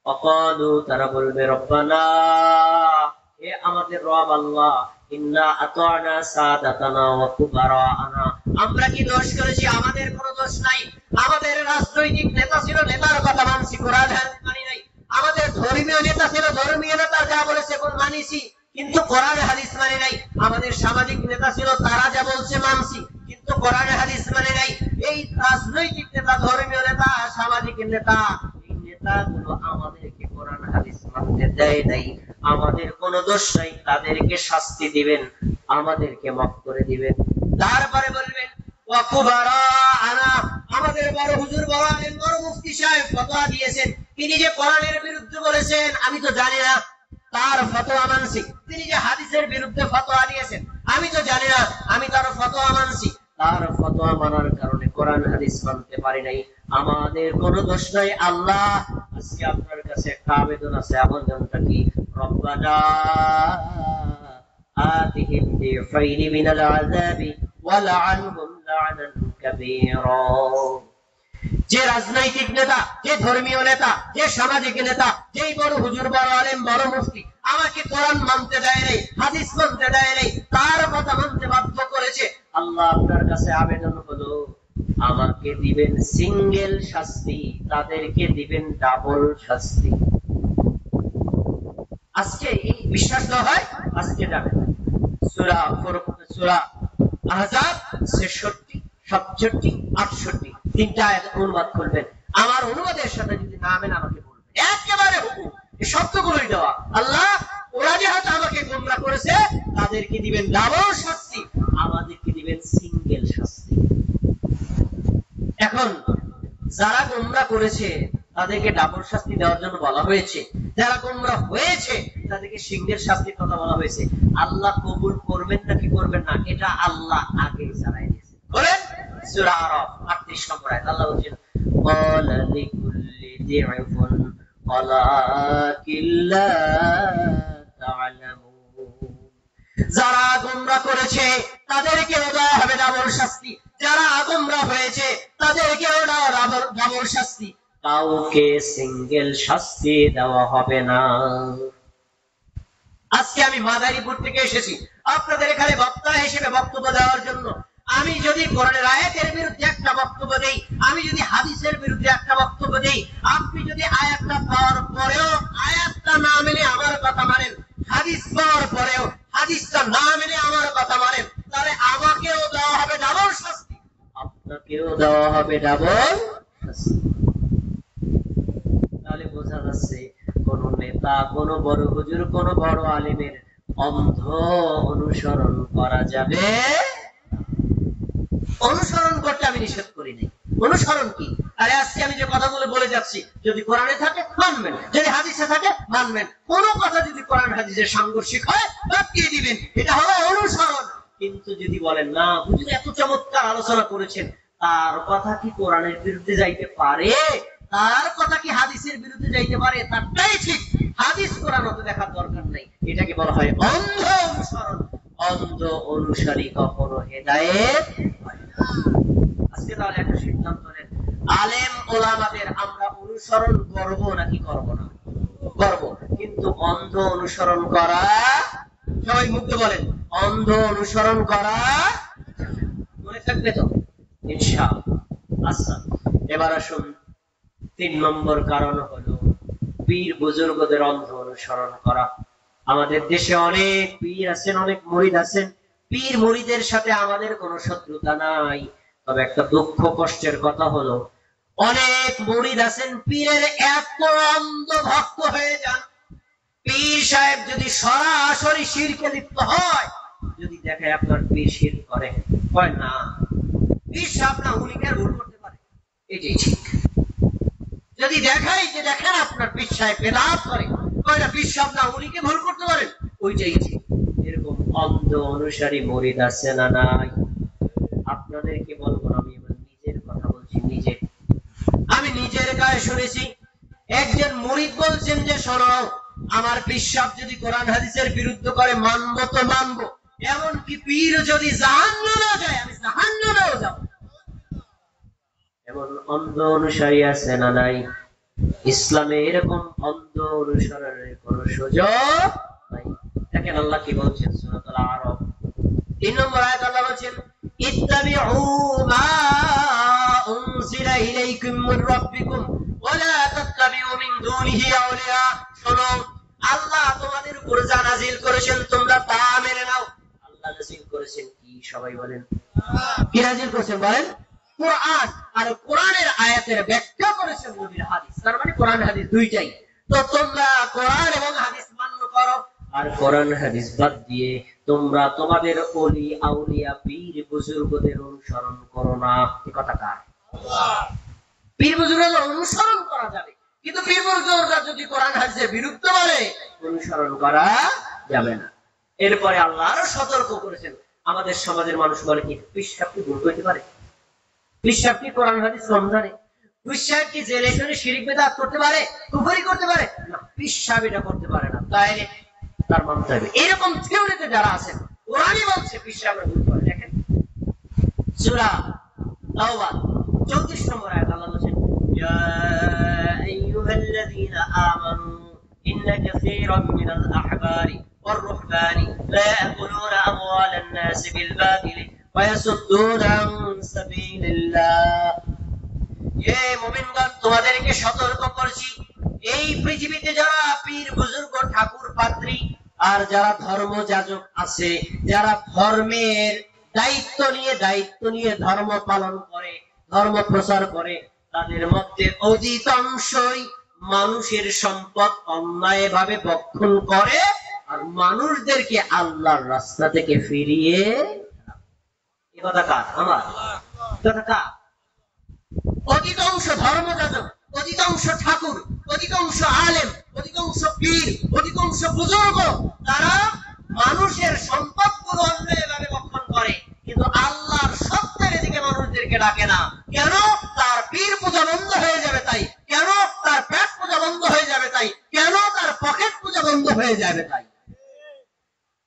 অকালু, তারা বলবে, রব্বানা, হে আমাদের রব আল্লাহ, ইন্না আতা'না সাদাতানা ওয়া কুবারা'ানা, আমরা কি দোষ করেছি? আমাদের কোনো দোষ নাই। আমাদের রাজনৈতিক নেতা ছিল, নেতার কথা মানছি, কোরআন হাদিস মানি নাই। আমাদের ধর্মীয় নেতা ছিল, ধর্মীয় নেতা যা বলেছে মানিছি, কিন্তু কোরআন হাদিস মানি নাই। আমাদের সামাজিক নেতা ছিল, তারা যা বলছে মানছি, কিন্তু কোরআন হাদিস মানে নাই। এই রাজনৈতিক নেতা, ধর্মীয় নেতা, সামাজিক নেতা, এই নেতাগুলো আমাদেরকে কোরআন হাদিস মানতে দেয় নাই। আমাদের কোনো দোষ নাই, তাদেরকে শাস্তি দিবেন, আমাদেরকে মাফ করে দিবেন। তারপরে বলবেন আমাদের বড় হুজুর, বড় আলেম, বড় মুফতি সাহেব ফতোয়া দিয়েছেন, তিনি যে কোরআনের বিরুদ্ধে বলেছেন আমি তো জানি না, তার ফতোয়া মানছি। তিনি যে হাদিসের বিরুদ্ধে ফতোয়া দিয়েছেন আমি তো জানি না, আমি তার ফতোয়া মানছি। তার ফতোয়া মানার কারণে কোরআন হাদিস মানতে পারি নাই, আমাদের কোনো দোষ নাই। আল্লাহ, আজকে আপনার কাছে একটা আবেদন আছে। আবেদনটা কি? রব্বানা আতিহিম দিফাইনি মিনাল আযাবি ওয়ালআনহুম লা'নান কাবীরা। যে রাজনৈতিক নেতা, যে ধর্মীয় নেতা, যে সামাজিক নেতা, যেই বড় হুজুর, বড় আলেম, বড় মুফতি আমাকে কোরআন মানতে দেয় নাই, হাদিস মানতে দেয় নাই, তার কথা মানতে বাধ্য করেছে, আল্লাহ আপনার কাছে আবেদন হলো আমাকে দিবেন সিঙ্গেল শাস্তি, তাদেরকে দিবেন ডাবল শাস্তি। আজকে এই বিশ্বাস না হয়, আজকে যাবেন সূরা আহজাব 66, 67, 68 তিনটা আয়াত অনুবাদ করবেন। আমার অনুবাদের সাথে যদি না মেলে আমাকে বলবেন। একেবারে হুকুম, এই শব্দগুলোই দেওয়া। আল্লাহ, ওরা যেহেতু আমাকে গোমরাহ করেছে, তাদেরকে দিবেন ডাবল শাস্তি, আমাদেরকে দিবেন সিঙ্গেল শাস্তি। এখন যারা গোমরাহ করেছে তাদেরকে ডাবল শাস্তি দেওয়ার জন্য বলা হয়েছে, যারা গোমরাহ হয়েছে তাদেরকে সিঙ্গেল শাস্তির কথা বলা হয়েছে। আল্লাহ কবুল করবেন নাকি করবেন না, এটা আল্লাহ আগেই জানাই দিয়েছে। বলেন সূরা আরাফ 38 নম্বর আয়াত, আল্লাহ বলেন ক্বালা লিকুল্লি দি'ফুন ওয়ালাকিল্লা তা'লামুন। যারা গোমরাহ করেছে তাদেরকে দেওয়া হবে ডাবল শাস্তি, যারা গোমরাহ হয়েছে তাদেরকে ডাবল শাস্তি, কাউকে সিঙ্গেল শাস্তি দেওয়া হবে না। আজকে আমি মাদারীপুর থেকে এসেছি আপনাদের এখানে বক্তা হিসেবে বক্তব্য দেওয়ার জন্য। আমি যদি কোরআনের আয়াতের বিরুদ্ধে একটা বক্তব্য দেই, আমি যদি হাদিসের বিরুদ্ধে একটা বক্তব্য দেই, আপনি যদি আয়াতটা পাওয়ার পরেও আয়াতটা না মেনে আমার কথা মানেন, হাদিস পাওয়ার পরেও হাদিসটা না মেনে আমার কথা মানেন, তাহলে আমাকেও দেওয়া হবে ডাবল শাস্তি, আপনাকেও দেওয়া হবে ডাবল শাস্তি। তাহলে বোঝা যাচ্ছে কোন নেতা, কোন বড় হুজুর, কোন বড় আলেমের অন্ধ অনুসরণ করা যাবে। অনুসরণ করতে আমি নিষেধ করি নাই। অনুসরণ কি? আরে আজকে আমি যে কথাগুলো বলে যাচ্ছি, যদি কোরআনে থাকে মানবেন, যদি হাদিসে থাকে মানবেন। কোন কথা যদি কোরআন হাদিসের সাংঘর্ষিক হয় বাদ দিয়ে দিবেন, এটা হলো অনুসরণ। কিন্তু যদি বলেন না, হুজুর এত চমৎকার আলোচনা করেছেন, তার কথা কি কোরআনের বিরুদ্ধে যাইতে পারে, তার কথা কি হাদিসের বিরুদ্ধে যাইতে পারে, তারটাই ঠিক, হাদিস কোরআন হতে দেখার দরকার নাই। এটাকে বলা হয় অন্ধ অনুসরণ। অন্ধ অনুসারী কখনো হেদায়েত হয় না। আজকে তাহলে একটা সিদ্ধান্ত নেন, আলেম ওলামাদের আমরা অনুসরণ করব নাকি করব না? করব, কিন্তু অন্ধ অনুসরণ করা, সবাই মুখে বলেন, অন্ধ অনুসরণ করা মনে থাকবে তো ইনশাআল্লাহ। আচ্ছা, এবার আসুন 3 নম্বর কারণ হলো পীর বুজুর্গদের অন্ধ অনুসরণ করা। আমাদের দেশে অনেক পীর আছেন, অনেক মুরিদ আছেন, পীর মুরিদের সাথে আমাদের কোনো শত্রুতা নাই। তবে একটা দুঃখ কষ্টের কথা হলো অনেক মুরিদ আছেন পীরের এত অন্ধ ভক্ত হয়ে যান, পীর সাহেব যদি সরাসরি শিরকে লিপ্ত হয়, যদি দেখে আপনার পীর শিরক করে, হয় না পীর সাহেব না উনিকে ভুল করতে পারে, এটাই ঠিক। যদি দেখাই যে দেখেন আপনার পীর সাহেব বেদাত করে, হয় না পীর সাহেব না উনিকে ভুল করতে পারেন, ওইটাই ঠিক। এরকম অন্ধ অনুসারী মুরিদ আছে না নাই? আপনাদেরকে বলবো, আমি আমার নিজের কথা বলছি, নিজের, আমি নিজের গায়ে শুনেছি একজন মুরিদ বলছেন যে শোনো, আমার পীর সাহেব যদি কোরআন হাদিসের বিরুদ্ধে করে মানবো তো মানবো, এমনকি পীর যদি জাহান্নামে যায় আমি জাহান্নামেও যাব। এমন অন্ধ অনুসারী আছে না নাই? ইসলামে এরকম অন্ধ অনুসরণের কোন সুযোগ নাই। দেখেন আল্লাহ কি বলছেন সূরাতুল আরাফ 3 নম্বর আয়াত, আল্লাহ বলছেন ইত্তাবিউ মা উনজিলা ইলাইকুম মির রাব্বিকুম ওয়া লা তাত্তাবিউ মিন দুনিহি আউলিয়া। শোনো, আল্লাহ তোমাদের উপর যা নাযিল করেছেন তোমরা তা মেনে নাও। আল্লাহ নাযিল করেছেন কি? সবাই বলেন কি নাযিল করেছেন? বলেন কোরআন। আর কোরআনের আয়াতের ব্যাখ্যা করেছেন নবীর হাদিস। তার মানে কোরআন হাদিস দুইটাই। তো তোমরা কোরআন এবং হাদিস মান্য করো, আর কোরআন হাদিস বাদ দিয়ে তোমরা তোমাদের ওলি আউলিয়া পীর বুজুর্গদের অনুসরণ করো না। এই কথা কার? পীর বুজুর্গদের অনুসরণ করা যাবে, কিন্তু পীর বুজুর্গরা যদি কোরআন হাদিসের বিরুদ্ধে বলে অনুসরণ করা যাবে না। এরপরে আল্লাহ আরো সতর্ক করেছেন। আমাদের সমাজের মানুষ বলে কি পীর সাহেব কি ভুল করতে পারে? পীর সাহেব কি কোরআন হাদিস কম জানে? পীর সাহেব কি জেনে শুনে শিরক বিদআত করতে পারে, কুফরি করতে পারে? না, পীর সাহেব এটা করতে পারে না, তাইলে তার মানতে হবে। এরকম থিওরিতে যারা আছেন, কোরআনই বলছে পীর সাহেব ভুল করে। দেখেন সূরা তাওবা 34 নম্বর আয়াত আল্লাহ বলেছেন, ইয়া আইয়ুহাল্লাযীনা আমানু ইন্না কাসীরাম মিনাল আহবারি ওয়ার রুহবানি লা ইয়াকুলুনা আমওয়ালান নাসি বিল বাতিল ওয়া ইয়াসুদ্দুনা আন সাবিলিল্লাহ। হে মুমিনগণ, তোমাদেরকে সতর্ক করছি, এই পৃথিবীতে যারা পীর বুজুর্গ ঠাকুর পাত্রী আর যারা ধর্মযাজক আছে, যারা ধর্মের দায়িত্ব নিয়ে ধর্ম পালন করে, ধর্ম প্রচার করে, তাদের মধ্যে অধিকাংশই মানুষের সম্পদ অন্যায়ভাবে ভক্ষণ করে আর মানুষদেরকে আল্লাহর রাস্তা থেকে ফিরিয়ে। এ কথা কার? আমার কথা কার? অধিকাংশ ধর্মযাজক, অধিকাংশ ঠাকুর, অধিকাংশ আলেম, অধিকাংশ পীর, অধিকাংশ বুজুর্গ তারা মানুষের সম্পদগুলো অন্যায়ভাবে ভক্ষণ করে, কিন্তু আল্লাহর সত্যের দিকে মানুষদেরকে ডাকে না। কেন? তার পীর পূজা বন্ধ হয়ে যাবে তাই। কেন? তার পেট পূজা বন্ধ হয়ে যাবে তাই। কেন? তার পকেট পূজা বন্ধ হয়ে যাবে তাই।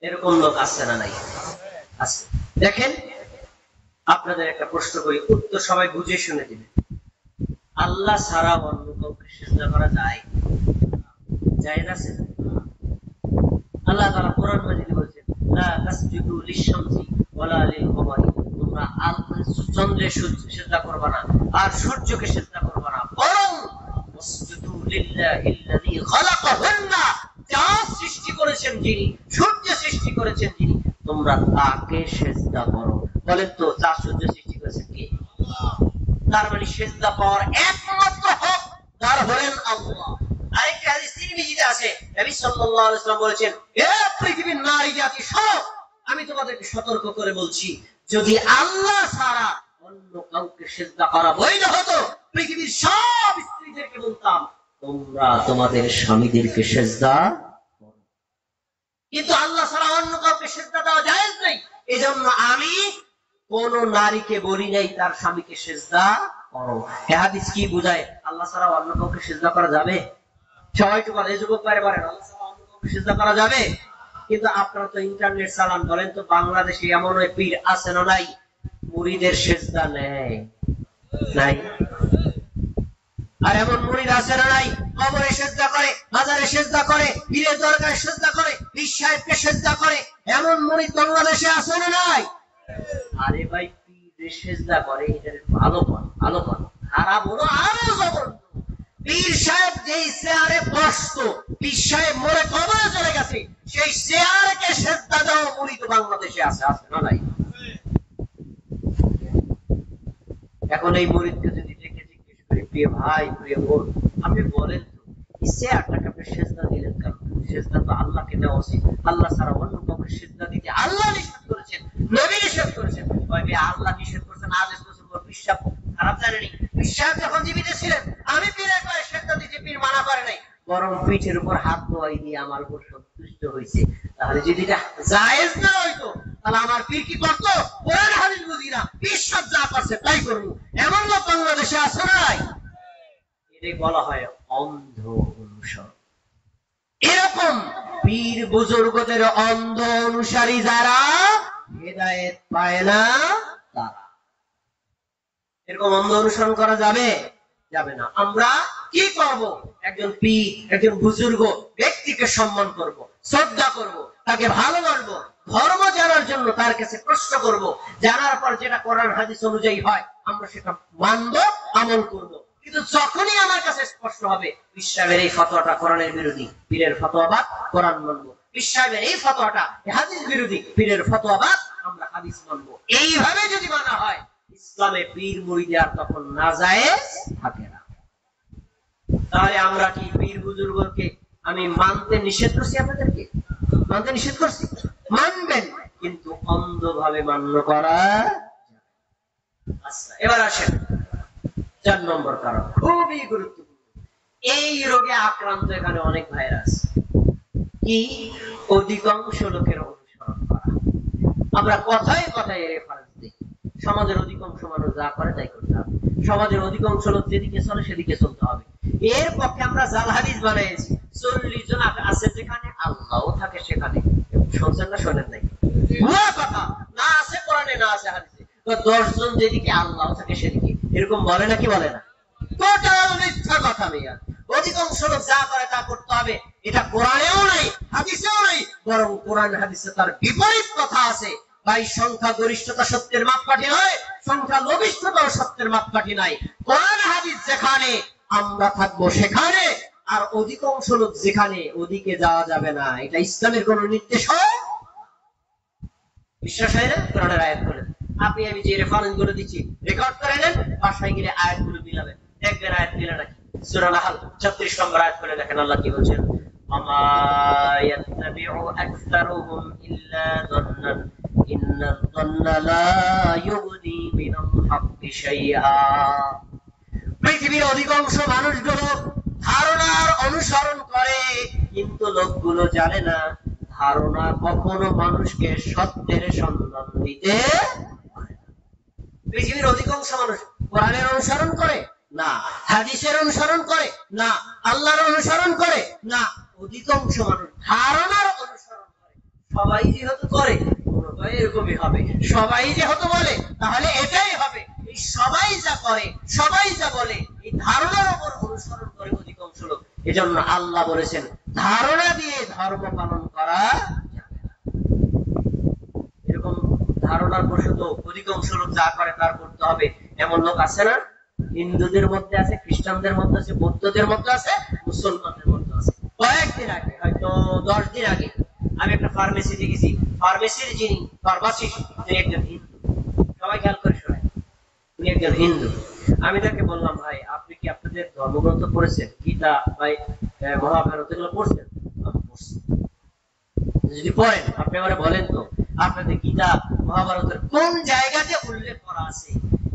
এরকম লোক আছে না নাই? আছে। দেখেন, আপনাদের একটা প্রশ্ন করি, উত্তর সবাই বুঝে শুনে দিবেন। আল্লাহ ছাড়া অন্য কাউকে সিজদা করা যায়? জায়েজ আছে? আল্লাহ তাআলা কোরআন মাজিদে বলেছেন, লা তাসজুদু লিশ-শামসি ওয়ালা লিল-কমারি। তোমরা চন্দ্রের সিজদা করবে না আর সূর্যকে সিজদা করবে না, বরং ওয়াসজুদু লিল্লাহিল্লাযী খালাকাহুন্না। চাঁদ সৃষ্টি করেছেন যিনি, সূর্য সৃষ্টি করেছেন যিনি, তোমরা তাকে সিজদা করো। বলেন তো, চাঁদ সূর্য সৃষ্টি করেছেন কে? তার মানে সিজদা পাওয়ার একমাত্র হকদার হলেন আল্লাহ। আরেকটা হাদিস তিরমিজিতে আছে, নবী সাল্লাল্লাহু আলাইহি ওয়াসাল্লাম বলেছেন, হে পৃথিবীর নারী জাতি শোনো, আমি তোমাদেরকে সতর্ক করে বলছি, যদি আল্লাহ ছাড়া অন্য কাউকে সিজদা করা বৈধ হতো, পৃথিবীর সব স্ত্রীদেরকে বলতাম তোমরা তোমাদের স্বামীদেরকে সিজদা করো, কিন্তু আল্লাহ ছাড়া অন্য কাউকে সিজদা দেওয়া জায়েজ নেই। এজন্য আমি কোন নারীকে বলি নাই তার স্বামীকে সিজদা করো। এই হাদিস কি বোঝায়? আল্লাহ ছাড়া অন্য কাউকে সিজদা করা যাবে? সবাই তো বলে, যুবক পারে পারেন আল্লাহ ছাড়া অন্য কাউকে সিজদা করা যাবে? কিন্তু আপনারা তো ইন্টারনেট চালান, বলেন তো বাংলাদেশে এমন ওই পীর আছে না নাই মুরিদের সিজদা নেয়? নাই? আর এমন মুরিদ আছে না নাই কবরে সিজদা করে, মাজারে সিজদা করে, পীরের দরগায় সিজদা করে, পীর সাহেবকে সিজদা করে? এমন মুরিদ বাংলাদেশে আছে না নাই? আরে ভাই, পীর সিজদা করে এটার ভালো পান, ভালো পান, খারাপ হলো আরো জঘন্য। পীর সাহেব যেই চেয়ারে বসতো, পীর সাহেব মরে কবরে চলে গেছে, সেই চেয়ারকে সিজদা দেওয়া মুরিদ বাংলাদেশে আছে, আছে না নাই? এখন এই মুরিদকে যদি দেখে জিজ্ঞেস করি, প্রিয় ভাই, প্রিয় বোন, আপনি বলেন তো এই চেয়ারটাকে আপনি সিজদা দিলেন কেন? সিজদা তো আল্লাহকে দেওয়া উচিত, আল্লাহ ছাড়া অন্য কাউকে সিজদা দিতে আল্লাহ নিষেধ করেছেন, নবী নিষেধ করেছেন। আল্লাহ নিষেধ করেছেন, আদেশ করেছেন, বিশ্বাস খারাপ জানেনি? বিশ্বাস যখন জীবিত ছিলেন আমি পীরের পায়ে সিজদা দিতে পীর মানা করে নাই, বরং পিঠের উপর হাত দোয়াই দিয়ে আমার উপর সন্তুষ্ট হয়েছে। তাহলে যদি এটা জায়েজ না হইতো, তাহলে আমার পীর কি করতো? কোরআন হাদিস বুঝি না, পীর সব যা করছে তাই করবো, এমন লোক বাংলাদেশে আছে নাই? এটাই বলা হয় অন্ধ অনুসরণ। এরকম পীর বুজুর্গদের অন্ধ অনুসারী যারা, হেদায়েত পায় না তারা। এরকম অন্ধ অনুসরণ করা যাবে? যাবে না। আমরা কি করব? একজন পীর, একজন বুজুর্গ ব্যক্তিকে সম্মান করব, শ্রদ্ধা করব, তাকে ভালোবাসবো, ধর্ম জানার জন্য তার কাছে প্রশ্ন করব, জানার পর যেটা কোরআন হাদিস অনুযায়ী হয় আমরা সেটা মানব, আমল করব। কিন্তু যখনই আমার কাছে স্পষ্ট হবে বিশ্বাবের এই ফতোয়াটা কোরআনের বিরোধী, পীরের ফতোয়া বাদ, কোরআন মানব। বিশ্বাবের এই ফতোয়াটা হাদিস বিরোধী, পীরের ফতোয়া বাদ, আমরা হাদিস মানব। এইভাবে যদি মানা হয় ইসলামে পীর মুরিদ আর তখন নাজায়েজ থাকে না। তাহলে আমরা কি পীর বুজুর্গকে আমি মানতে নিষেধ করছি? আপনাদেরকে মানতে নিষেধ করছি? মানবেন, কিন্তু অন্ধভাবে মান্য করা। আচ্ছা, এবার আসেন 4 নম্বর কারণ, খুবই গুরুত্বপূর্ণ। এই রোগে আক্রান্ত এখানে অনেক ভাইরাস। কি? অধিকাংশ লোকের অনুসরণ করা। আমরা কথায় কথায় রেফারেন্স দিই, সমাজের অধিকাংশ মানুষ যা করে তাই করতে হবে, সমাজের অধিকাংশ লোক যেদিকে চলে সেদিকে চলতে হবে। এর পক্ষে আমরা জাল হাদিস বানাইছি। 40 জন আছে যেখানে, আল্লাহও থাকে সেখানে। শুনছেন না শোনেন নাই? ভুয়া কথা, না আছে কোরআনে না আছে হাদিসে। তো 10 জন যেদিকে, আল্লাহও থাকে সেদিকে, এরকম বলে নাকি বলে না? টোটাল মিথ্যা কথা ভাইয়া। অধিকাংশ লোক যা করে তা করতে হবে, এটা কোরআনেও নাই, হাদিসেও নাই। বরং কোরআন হাদিসে তার বিপরীত কথা আছে। ভাই, সংখ্যা গরিষ্ঠতা সত্যের মাপকাঠি নয়, সংখ্যা লঘিষ্ঠতাও সত্যের মাপকাঠি নাই। কোরআন হাদিস যেখানে, আমরা থাকবো সেখানে, আর অধিকাংশ লোক যেখানে, ওদিকে যাওয়া যাবে না। এটা ইসলামের কোন নির্দেশ? বিশ্বাস হয় না? কোরআনের আয়াত করে আপনি আমি যে রেফারেন্স গুলো দিচ্ছি রেকর্ড করে নেন, বাসায় গিয়ে আয়াতগুলো মিলাবেন, দেখবেন আয়াত মিলে নাকি। সূরা নাহল 36 নম্বর আয়াত করে দেখেন, আল্লাহ কি বলছেন? আমা ইয়াত্তাবিউ আকসারুহুম ইল্লা যান্নান ইন্নাল যান্না লা ইউগনি মিনাল হাক্কি শাইআ। পৃথিবীর অধিকাংশ মানুষগুলো ধারণার অনুসরণ করে, কিন্তু লোকগুলো জানে না ধারণা কখনো মানুষকে সত্যের সন্ধান দিতে পারে না। পৃথিবীর অধিকাংশ মানুষ কোরআনের অনুসরণ করে না, হাদিসের অনুসরণ করে না, আল্লাহর অনুসরণ করে না। অধিকাংশ মানুষ ধারণার অনুসরণ করে। সবাই যেহেতু করে, এরকমই হবে। সবাই যেহেতু বলে, তাহলে এটাই হবে। এই সবাই যা করে, সবাই যা বলে, এই ধারণার উপর অনুসরণ করে অধিকাংশ লোক। এজন্য আল্লাহ বলেছেন, ধারণা দিয়ে ধর্ম পালন করা যাবে না। এরকম ধারণার বশত অধিকাংশ লোক যা করে তার করতে হবে, এমন লোক আছে না? হিন্দুদের মধ্যে আছে, খ্রিস্টানদের মধ্যে আছে, বৌদ্ধদের মধ্যে আছে, মুসলমানদের মধ্যে আছে। কয়েকদিন আগে, হয়তো 10 দিন আগে, আমি একটা ফার্মেসিতে গেছি। ফার্মেসির যিনি ফার্মাসিস্ট, তিনি একজন হিন্দু। সবাই খেয়াল করে শোনেন, উনি একজন হিন্দু। আমি তাকে বললাম, ভাই আপনি কি আপনাদের ধর্মগ্রন্থ পড়েছেন? গীতা, ভাই মহাভারত, এগুলো পড়ছেন? যদি পড়েন আপনি আমারে বলেন তো, আপনাদের গীতা মহাভারতের কোন জায়গাতে উল্লেখ করা আছে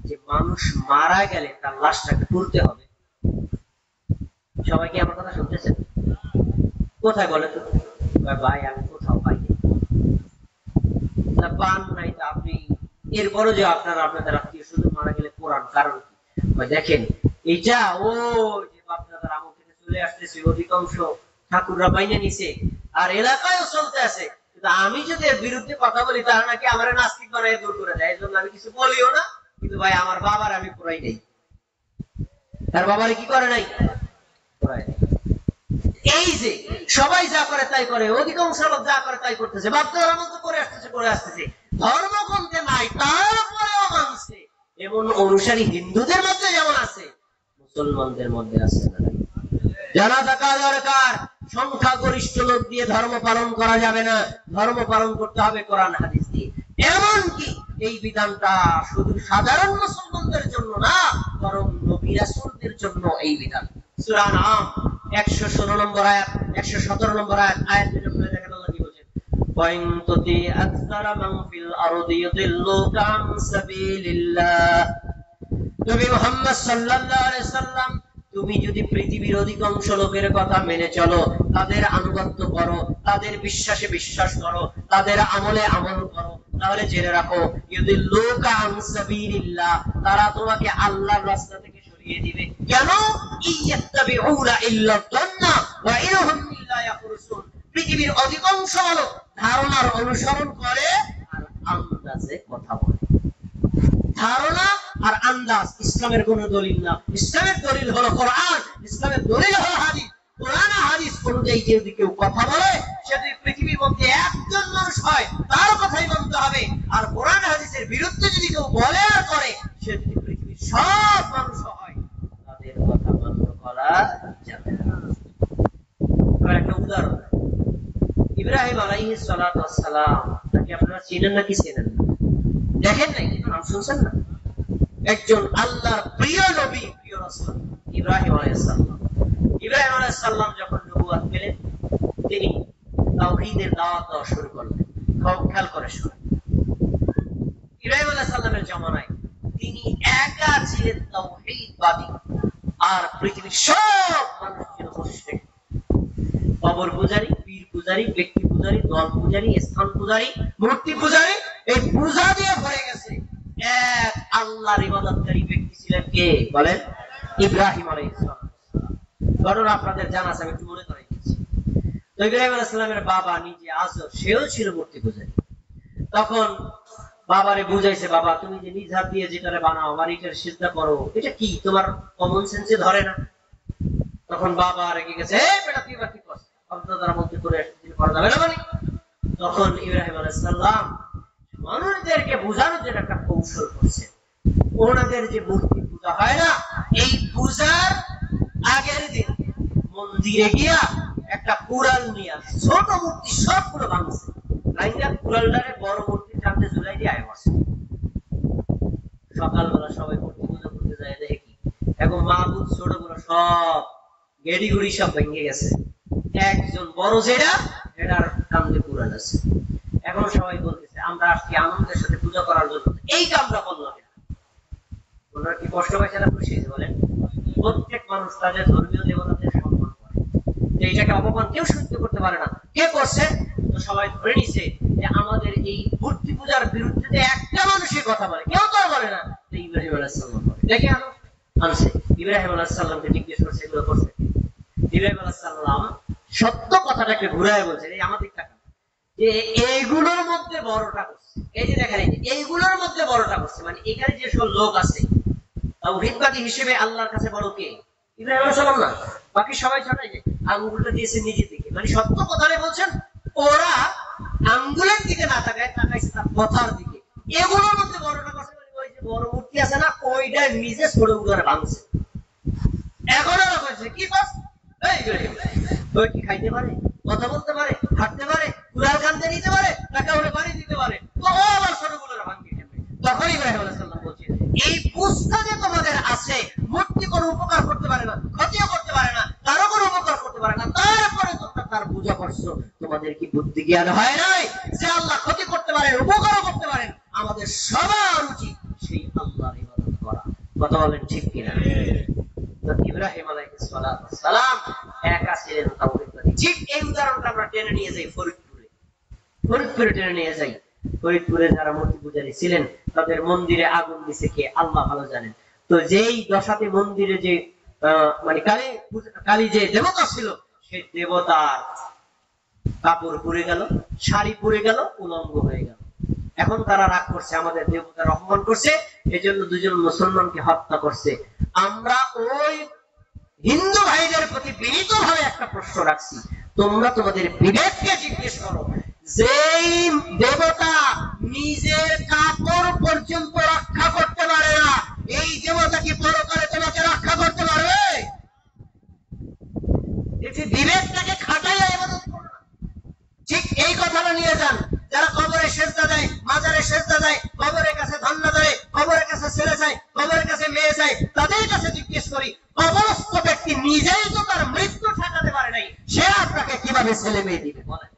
যে মানুষ মারা গেলে তার লাশটাকে তুলতে হবে? সবাই কি আমার কথা শুনতেছেন? কোথায় বলে তো? ভাই আমি কোথাও পাইনি। পান নাই তা আপনি এরপরও যে আপনাদের আত্মীয় স্বজন মারা গেলে কোরআন, কারণ দেখেন এইটা ও যে বাপদাদার আমল থেকে চলে আসতেছে, অধিকাংশ ঠাকুররা বাইনে নিছে, আর এলাকায়ও চলতে আছে। কিন্তু আমি যদি এর বিরুদ্ধে কথা বলি, তারা নাকি আমার নাস্তিক বানায় দূর করে দেয়। এই জন্য আমি কিছু বলিও না। কিন্তু ভাই আমার বাবার আমি পড়াই নাই, তার বাবারে কি করে নাই? পড়াই নাই। এই যে সবাই যা করে তাই করে, অধিকাংশ লোক যা করে তাই করতেছে, বাপদাদার আমল তো করে আসতেছে, ধর্মগ্রন্থে নাই তারপরেও মানছে। এমন অনুসারী হিন্দুদের মধ্যে যেমন আছে, মুসলমানদের মধ্যে আছে না? জানা থাকা দরকার, সংখ্যাগরিষ্ঠ লোক দিয়ে ধর্ম পালন করা যাবে না। ধর্ম পালন করতে হবে কোরআন হাদিস দিয়ে। এমনকি এই বিধানটা শুধু সাধারণ মুসলমানদের জন্য না, বরং নবী রাসূলদের জন্য এই বিধান। সূরা নাম 116 নম্বর আয়াত, 117 নম্বর আয়াত, আয়াত দুটো পড়ে দেখেন আল্লাহ কি বলেন? ওয়াইন তুতি আকসারা মান ফিল আরদি ইউদিল্লুকা আন সাবিলিল্লাহ। নবী মুহাম্মদ সাল্লাল্লাহু আলাইহি সাল্লাম, তুমি যদি পৃথিবীর অধিকাংশ লোকের কথা মেনে চলো, তাদের আনুগত্য করো, তাদের বিশ্বাসে বিশ্বাস করো, তাদের আমলে আমল করো, তাহলে জেনে রাখো ইউদিল্লুকা আন সাবিলিল্লাহ, তারা তোমাকে আল্লাহর রাস্তা থেকে সরিয়ে দিবে। কেন? ইয়াত্তাবিউনা ইল্লা যান্না ওয়া ইনহুম ইল্লা ইয়াখরুসুন। পৃথিবীর অধিকাংশ লোক ধারণার অনুসরণ করে আর আন্দাজে কথা বলে। ধারণা আর আন্দাজ ইসলামের কোন দলিল না। ইসলামের দলিল হলো কোরআন, ইসলামের দলিল হলো হাদিস। কোরআন আর হাদিস অনুযায়ী যদি কেউ কথা বলে, সে যদি পৃথিবীর মধ্যে একজন মানুষ হয়, তার কথাই মানতে হবে। সালাতু ওয়াস সালাম, তাকে আপনারা চিনেন নাকি চেনেন না? দেখেন নাই, কিন্তু নাম শুনছেন না? একজন আল্লাহর প্রিয় নবী, প্রিয় রাসূল ইব্রাহিম আলাইহিস সালাম। ইব্রাহিম আলাইহিস সালাম যখন নবুয়ত পেলেন, তিনি তাওহীদের দাওয়াত দেওয়া শুরু করলেন। খেয়াল করে শুনুন, ইব্রাহিম আলাইহিস সালামের জামানায় তিনি একা ছিলেন তাওহীদবাদী, আর পৃথিবীর সব মানুষ ছিল মুশরিক। কবর পূজারী, পীর পূজারী, ব্যক্তি পূজারী, দল পূজারী, স্থান পূজারী, মূর্তি পূজারী, এই পূজা দিয়ে ভরে গেছে। এক আল্লাহর ইবাদতকারী ব্যক্তি ছিলেন কে বলেন? ইব্রাহিম আলাইহিস সালাম। ঘটনা আপনাদের জানা আছে, আমি একটু মনে করাই দিচ্ছি। তো ইব্রাহিম আলাইহিস সালামের বাবা নিজে আজর, সেও ছিল মূর্তি পূজারী। তখন বাবারে বুঝাইছে, বাবা তুমি যে নিজ হাত দিয়ে যেটারে বানাও, আমার এটার সিজদা করো, এটা কি তোমার কমন সেন্সে ধরে না? তখন বাবা রেগে গেছে, এই বেটা তুই বা কি করছিস, আপনারা মন্ত্রী করে আসতে করা যাবে না মানে? তখন ইব্রাহিম আলাইহিস সালাম মানুষদেরকে বোঝানোর জন্য একটা কৌশল করছে। ওনাদের যে মূর্তি পূজা হয় না, এই পূজার আগের দিন মন্দিরে গিয়া একটা কুড়াল নিয়ে ছোট মূর্তি সবগুলো ভাঙছে, লাইনটা কুড়ালটারে বড় মূর্তির সামনে ঝুলাই দিয়ে আয় বসে। সকালবেলা সবাই মূর্তি পূজা করতে যায়, দেখে কি এখন মাহবুব ছোটগুলো সব গেড়ি গুড়ি সব ভেঙে গেছে। একজন বড় যেটা, এটার কান্দে কুড়াল আছে। এখন সবাই বলতেছে আমরা আজকে আনন্দের সাথে পূজা করার জন্য এই কামটা করলাম। ওনারা কি কষ্ট পাইছে না খুশি হয়েছে বলেন? প্রত্যেক মানুষ তাদের ধর্মীয় দেবতাদের সম্মান করে, এইটাকে অপমান কেউ সহ্য করতে পারে না। কে করছে? তো সবাই ধরে নিছে যে আমাদের এই মূর্তি পূজার বিরুদ্ধে যে একটা মানুষই কথা বলে, কেউ তো বলে না, ইব্রাহিম আলাইহিস সালাম বলে। দেখে আনছে, ইব্রাহিম আলাইহিস সালামকে জিজ্ঞেস করছে এগুলো করছে। ইব্রাহিম আলাইহিস সালাম সত্য কথাটাকে ঘুরায় বলছে, এই আমাদের টাকা যে এইগুলোর মধ্যে বড়টা করছে। এই যে দেখেন, এইগুলোর মধ্যে বড়টা করছে, মানে এখানে যে সব লোক আছে তাওহীদবাদী হিসেবে আল্লাহর কাছে বড় কে? ইব্রাহিম আলাইহিস সালাম না, বাকি সবাই ছড়াই যায়। আঙ্গুলটা দিয়েছে নিজের দিকে, মানে সত্য কথাটাই বলছেন। ওরা আঙ্গুলের দিকে না তাকায়, তাকাইছে তার কথার দিকে। এগুলোর মধ্যে বড়টা করছে, মানে ওই যে বড় মূর্তি আছে না, ওইটা নিজে ছোট উড়ে ভাঙছে। এখন ওরা কইছে কি করছে? এই ইব্রাহিম ওই কি খাইতে পারে, কথা বলতে পারে, হাঁটতে পারে, কুড়াল কাঁধে নিতে পারে, টাকা ওরে বাড়ি দিতে পারে, তো ও আবার ছোটগুলো ভাঙিয়ে ফেলবে। তখন ইব্রাহিম আলাইহিস সালাম বলছেন, এই বুঝটা যে তোমাদের আছে, মূর্তি কোনো উপকার করতে পারে না, ক্ষতিও করতে পারে না, কারো কোনো উপকার করতে পারে না, তারপরে তোমরা তার পূজা করছো। তোমাদের কি বুদ্ধি জ্ঞান হয় নাই যে আল্লাহ ক্ষতি করতে পারেন, উপকারও করতে পারেন? আমাদের সবার উচিত সেই আল্লাহর ইবাদত করা। কথা বলেন ঠিক কিনা? ইব্রাহিম আলাইহিস সালাম একা ছিলেন তাওহীদবাদী। ঠিক এই উদাহরণটা আমরা টেনে নিয়ে যাই ফরিদপুরে টেনে নিয়ে যাই। ফরিদপুরে যারা মূর্তি পূজারী ছিলেন, তাদের মন্দিরে আগুন দিছে কে? আল্লাহ ভালো জানেন। তো যেই দশাতে মন্দিরে যে মানে কালী যে দেবতা ছিল, সেই দেবতার কাপড় পুড়ে গেল, শাড়ি পুড়ে গেল, উলঙ্গ হয়ে গেল। এখন তারা রাগ করছে, আমাদের দেবতার অপমান করছে, এজন্য দুজন মুসলমানকে হত্যা করছে। আমরা ওই হিন্দু ভাইদের প্রতি বিনীত ভাবে একটা প্রশ্ন রাখছি, তোমরা তোমাদের বিবেককে জিজ্ঞেস করো, যেই দেবতা নিজের কাপড় পর্যন্ত রক্ষা করতে পারে না, এই দেবতা কি পরকালে তোমাকে রক্ষা করতে পারবে? বিবেকটাকে খাটাইয়া ইবাদত করো না। ঠিক এই কথাটা নিয়ে যান, যারা কবরে সেজদা দেয়, মাজারে সেজদা দেয়, কবরের কাছে ধন্না দেয়, কবরের কাছে ছেলে যায়, কবরের কাছে মেয়ে যায়, তাদের কাছে জিজ্ঞেস করি, কবরস্থ ব্যক্তি নিজেই তো তার মৃত্যু ঠেকাতে পারে নাই, সে আপনাকে কিভাবে ছেলে মেয়ে দিবে বলেন?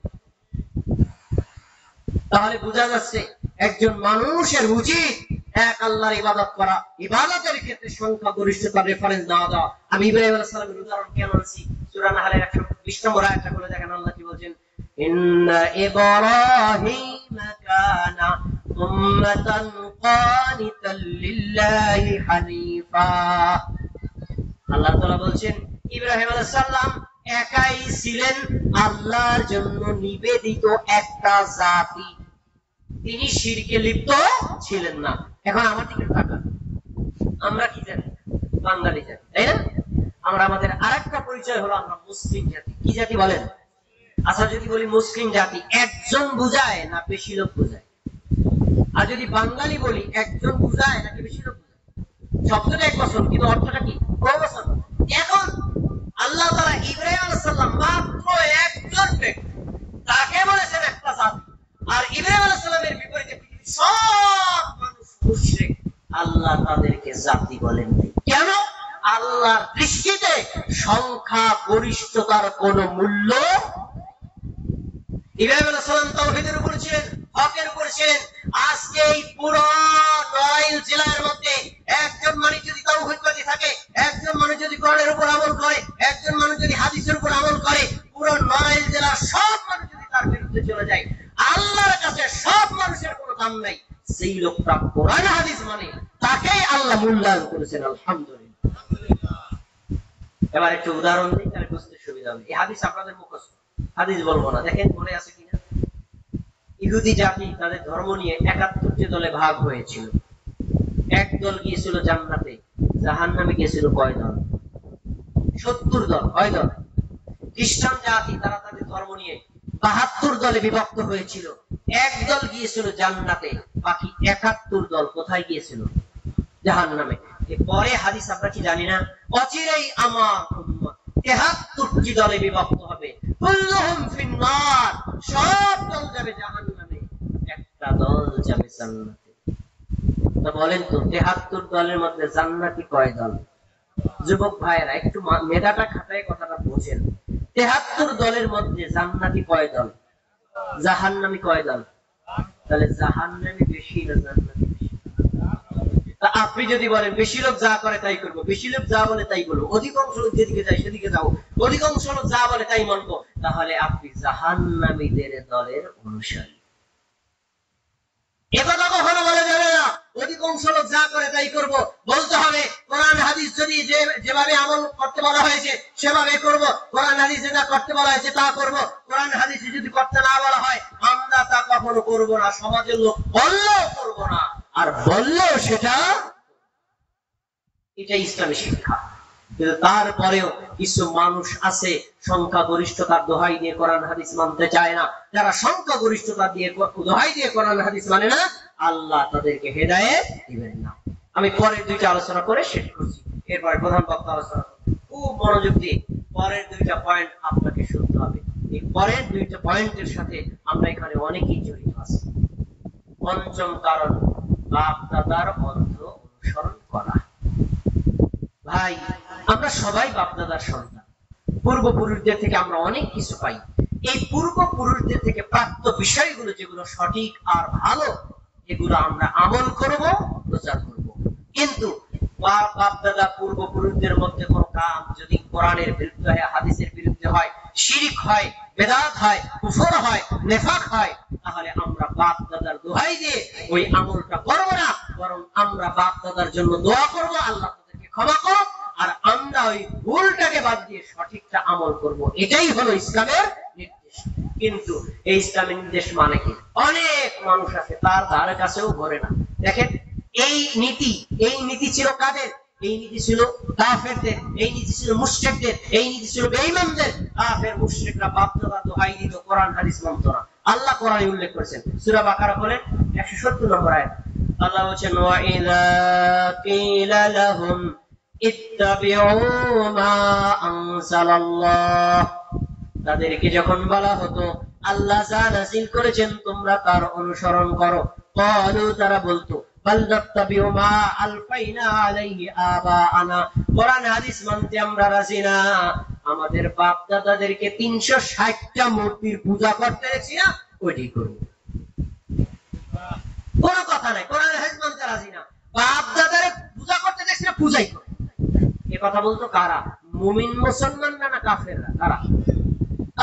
তাহলে বোঝা যাচ্ছে একজন মানুষের উচিত এক আল্লাহর ইবাদত করা। ইবাদতের ক্ষেত্রে সংখ্যাগরিষ্ঠতার রেফারেন্স দেওয়া দেওয়া। আমি ইব্রাহিম আলাইহিস সালামের উদাহরণ কেন আনছি? সূরা নাহলের 120 নম্বর আয়াতটা বলে দেখেন, আল্লাহ কি বলছেন? ইন্না ইব্রাহিমা কানা উম্মাতান কানিতাল লিল্লাহি হানিফা। আল্লাহ তাআলা বলছেন ইব্রাহিম আলাইহিস সালাম একাই ছিলেন আল্লাহর জন্য নিবেদিত একটা জাতি, তিনি শিরকে লিপ্ত ছিলেন না। এখন আমার দিকে তাকান, আমরা কি জানি? বাঙালি জাতি, তাই না? আমরা আমাদের আরেকটা পরিচয় হলো আমরা মুসলিম জাতি। কি জাতি বলেন? আচ্ছা, যদি বলি মুসলিম জাতি, একজন বুঝায় না বেশি লোক বুঝায়? আর যদি বাঙালি বলি, একজন বুঝায় নাকি বেশি লোক বুঝায়? শব্দটা এক বছর, কিন্তু অর্থটা কি? কয় বছর? এখন আল্লাহ তাআলা ইব্রাহিম আলাইহিস সালাম মাত্র একজন ব্যক্তি, তাকে বলেছেন একটা জাতি। আর ইব্রাহিম আলাইহিস সালামের বিপরীতে পৃথিবীর সব মানুষ মুশরিক, আল্লাহ তাদেরকে জাতি বলেন নাই। কেন? আল্লাহর দৃষ্টিতে সংখ্যা গরিষ্ঠতার কোনো মূল্য। ইব্রাহিম আলাইহিস সালাম তাওহীদের উপর ছিলেন, হকের উপর ছিলেন। আজকে এই পুরো নড়াইল জেলার মধ্যে একজন মানুষ যদি তাওহীদ করতে থাকে, একজন মানুষ যদি কোরআনের উপর আমল করে, একজন মানুষ যদি হাদিসের উপর আমল করে, পুরো নড়াইল জেলার সব মানুষ যদি তার বিরুদ্ধে চলে যায়, আল্লাহর কাছে সব মানুষের কোনো দাম নাই। সেই লোকটা কোরআন হাদিস মানে, তাকেই আল্লাহ মূল্যায়ন করেছেন। আলহামদুলিল্লাহ। এবার একটু উদাহরণ দিই, তাহলে বুঝতে সুবিধা হবে। এই হাদিস আপনাদের মুখস্থ, হাদিস বলবো না, দেখেন মনে আছে কিনা। ইহুদি জাতি তাদের ধর্ম নিয়ে ৭১টি দলে ভাগ হয়েছিল। এক দল গিয়েছিল জান্নাতে, জাহান্নামে গিয়েছিল কয় দল? ৭০ দল। কয় দল? খ্রিস্টান জাতি তারা তাদের ধর্ম নিয়ে ৭২ দলে বিভক্ত হয়েছিল। এক দল গিয়েছিল জান্নাতে, বাকি ৭১ দল কোথায় গিয়েছিল? জাহান্নামে। পরে হাদিস আমরা কি জানি না, অচিরেই আমার উম্মত ৭৩টি দলে বিভক্ত হবে, কুল্লুহুম ফিন্নার, সব দল যাবে জাহান্নামে, একটা দল যাবে জান্নাতে। তো বলেন তো ৭৩ দলের মধ্যে জান্নাতি কয় দল? যুবক ভাইয়েরা একটু মেধাটা খাটায় কথাটা বোঝেন। ৭৩ দলের মধ্যে জান্নাতি কয় দল? জাহান্নামী কয় দল? তাহলে জাহান্নামী বেশি না জান্নাতি বেশি? তা আপনি যদি বলেন বেশি লোক যা করে তাই করবো, বেশি লোক যা বলে তাই বলবো, অধিকাংশ লোক যেদিকে যায় সেদিকে যাও, অধিকাংশ লোক যা বলে তাই মানবো, তাহলে আপনি জাহান্নামীদের দলের অনুসারী। একথা কখনো বলা যাবে না অধিকাংশ লোক যা করে তাই করব। বলতে হবে কোরআন হাদিস যদি যেভাবে আমল করতে বলা হয়েছে সেভাবে করব, কোরআন হাদিস যেটা করতে বলা হয়েছে তা করব, কোরআন হাদিস যদি করতে না বলা হয় আমরা তা কখনো করব না। সমাজের লোক বললেও করব না, আর বললেও সেটা, এটা ইসলামী শিক্ষা। কিন্তু তারপরেও কিছু মানুষ আছে সংখ্যাগরিষ্ঠতার দোহাই দিয়ে কোরআন হাদিস মানতে চায় না। যারা সংখ্যাগরিষ্ঠতা দিয়ে দোহাই দিয়ে কোরআন হাদিস মানে না, আল্লাহ তাদেরকে হেদায়েত দিবেন না। আমি পরের দুইটা আলোচনা করে শেষ করছি, এরপর প্রধান বক্তা আলোচনা খুব মনোযোগ দিয়ে পরের দুইটা পয়েন্ট আপনাকে শুনতে হবে। এই পরের দুইটা পয়েন্টের সাথে আমরা এখানে অনেকেই জড়িত আছি। পঞ্চম কারণ, বাপ দাদার অন্ধ অনুসরণ করা। ভাই, আমরা সবাই বাপদাদার সন্তান। পূর্বপুরুষদের থেকে আমরা অনেক কিছু পাই। এই পূর্বপুরুষদের থেকে প্রাপ্ত বিষয়গুলো যেগুলো সঠিক আর ভালো, এগুলো আমরা আমল করব, প্রচার করব। কিন্তু বাপদাদা পূর্বপুরুষদের মধ্যে কোন কাম যদি কোরআনের বিরুদ্ধে হয়, হাদিসের বিরুদ্ধে হয়, শিরক হয়, বেদাত হয়, কুফর হয়, নেফাক হয়, তাহলে আমরা বাপদাদার দোহাই দিয়ে ওই আমলটা করব না, বরং আমরা বাপদাদার জন্য দোয়া করব, আল্লাহ ক্ষমা করো, আর আমরা ওই ভুলটাকে বাদ দিয়ে সঠিকটা আমল করব। এটাই হলো ইসলামের নির্দেশ। কিন্তু এই ইসলামের নির্দেশ মানে কি? অনেক মানুষ আছে তার ধারে কাছেও ঘরে না। দেখেন এই নীতি ছিল কাদের? এই নীতি ছিল কাফেরদের, এই নীতি ছিল মুশরিকদের, এই নীতি ছিল বেঈমানদের। কাফের মুশরিকরা বাপ-দাদা দোহাই দিত, কোরআন হাদিস মানত না। আল্লাহ কোরআনে উল্লেখ করেছেন, সূরা বাকারা বলেন 170 নম্বর আয়াত, আল্লাহ বলেছেন ওয়া ইযা কিলা লাহুম ইত্তাবিউ মা আনজালাল্লাহ, তাদেরকে যখন বলা হতো আল্লাহ যা নাযিল করেছেন তোমরা তার অনুসরণ করো, ক্বালু, তারা বলতো বাল নাত্তাবিউ মা আলফাইনা আলাইহি আবাআনা, কোরআন হাদিস মানতে আমরা রাজি না, আমাদের বাপ দাদাদেরকে 360টা মূর্তির পূজা করতে দেখছি না, ওইটাই করব। কোনো কথা নাই, কোরআন হাদিস মানতে রাজি না, বাপ দাদারে পূজা করতে দেখছি না, পূজাই করে। এ কথা বলতো কারা? মুমিন মুসলমান না কাফেররা? কারা?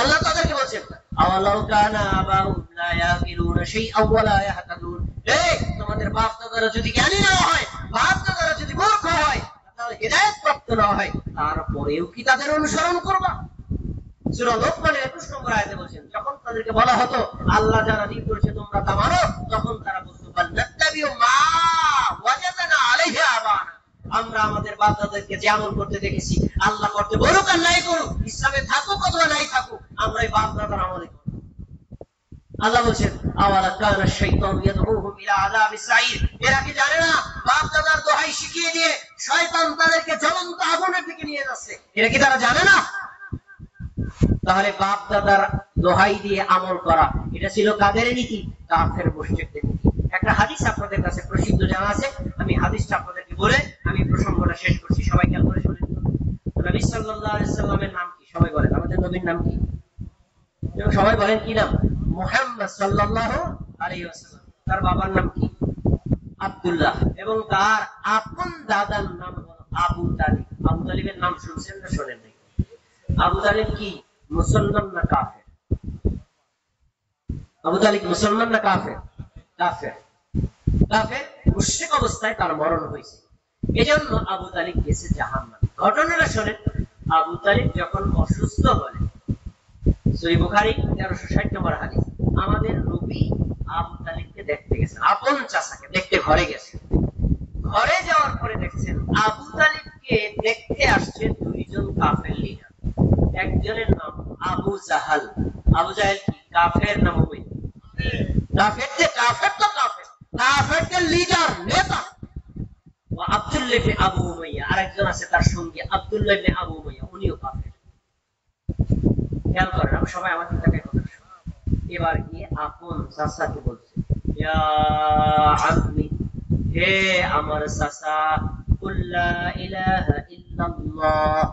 আল্লাহ তাদেরকে বলছেন আওয়ালাউ কানা আবাউহুম লা ইয়াকিলুনা শাইআন ওয়া লা ইয়াহতাদুন, এই তোমাদের বাপ দাদারা যদি জ্ঞানী না হয়, বাপ দাদারা যদি মূর্খ হয়, তাহলে হিদায়াত প্রাপ্ত না হয়, তারপরেও কি তাদের অনুসরণ করবা? সূরা লোকমানের 21 নম্বর আয়াতে বলেন যখন তাদেরকে বলা হতো আল্লাহ যা নাযিল করেছে তোমরা তা মানো, তখন তারা বলতো বাল নাত্তাবিউ মা ওয়াজাদনা আলাইহি আবানা, আমরা আমাদের বাপ দাদাদেরকে যে আমল করতে দেখেছি, আল্লাহ করতে বলুক আর নাই করুক, ইসলামে থাকুক অথবা নাই থাকুক, আমরা এই বাপ দাদার আমলে করব। আল্লাহ বলেন আওয়ালা কানা শাইতানু ইয়াদউহুম ইলা আযাবিস সাঈর, এরা কি জানে না বাপ দাদার দোহাই শিখিয়ে দিয়ে শয়তান তাদেরকে জ্বলন্ত আগুনের দিকে নিয়ে যাচ্ছে? এরা কি তারা জানে না? তাহলে বাপ দাদার দোহাই দিয়ে আমল করা, এটা ছিল কাদের নীতি? কাফের মুশরিকদের নীতি। একটা হাদিস আপনাদের কাছে প্রসিদ্ধ জানা আছে, আমি হাদিসটা আপনাদেরকে বলে আমি প্রসঙ্গটা শেষ করছি, সবাই খেয়াল করে শুনেন। নবী সাল্লাল্লাহু আলাইহি সাল্লামের নাম কি? সবাই বলেন, আমাদের নবীর নাম কি? সবাই বলেন কি নাম? মুহাম্মদ সাল্লাল্লাহু আলাইহি ওয়াসাল্লাম। তার বাবার নাম কি? আব্দুল্লাহ। এবং তার আপন দাদার নাম হলো আবু তালিব। আবু তালিবের নাম শুনছেন না শোনেন নাই? আবু তালিব কি মুসলমান না কাফের? আবু তালিব মুসলমান না কাফের? কাফের। কাফের মুশরিক অবস্থায় তার মরণ হয়েছে, এজন্য আবু তালিব গেছে জাহান্নামে। ঘটনাটা শোনেন। আবু তালিব যখন অসুস্থ হলেন, সহিহ বুখারী 1360 নম্বর হাদিস, আমাদের নবী আবু তালিবকে দেখতে গেছেন, আপন চাচাকে দেখতে ঘরে গেছেন। ঘরে যাওয়ার পরে দেখছেন আবু তালিবকে দেখতে আসছে দুইজন কাফের লিডার। একজনের নাম আবু জাহাল। আবু জাহেল কি কাফের না মুমিন? কাফের। কাফের তো কাফের, কাফেরদের লিডার, নেতা। আব্দুল্লাহ ইবনে আবু উমাইয়া আরেকজন আছে তার সঙ্গে, আব্দুল্লাহ ইবনে আবু উমাইয়া, উনিও কাফের। খেয়াল করেন, সবাই আমার চিন্তাকে কথা শুনুন। এবার গিয়ে আপন চাচাকে বলছে, ইয়া আম্মি, হে আমার চাচা, কুল লা ইলাহা ইল্লাল্লাহ,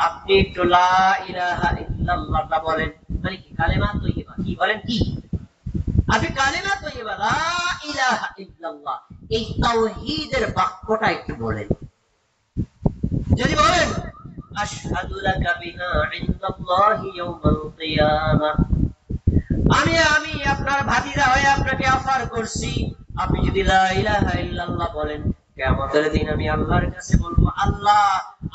আপনি একটু লা ইলাহা ইল্লাল্লাহটা বলেন। মানে কি? কালেমা তৈয়বা। কি বলেন? কি আপনি কালেমা তৈয়বা লা ইলাহা ইল্লাল্লাহ, এই তাওহীদের বাক্যটা একটু বলেন। যদি বলেন আশহাদু লাকা বিহা ইনদাল্লাহি ইয়াউমাল কিয়ামাহ, আমি আপনার ভাতিজা হয়ে আপনাকে অফার করছি, আপনি যদি লা ইলাহা ইল্লাল্লাহ বলেন, কিয়ামতের দিন আমি আল্লাহর কাছে বলবো, আল্লাহ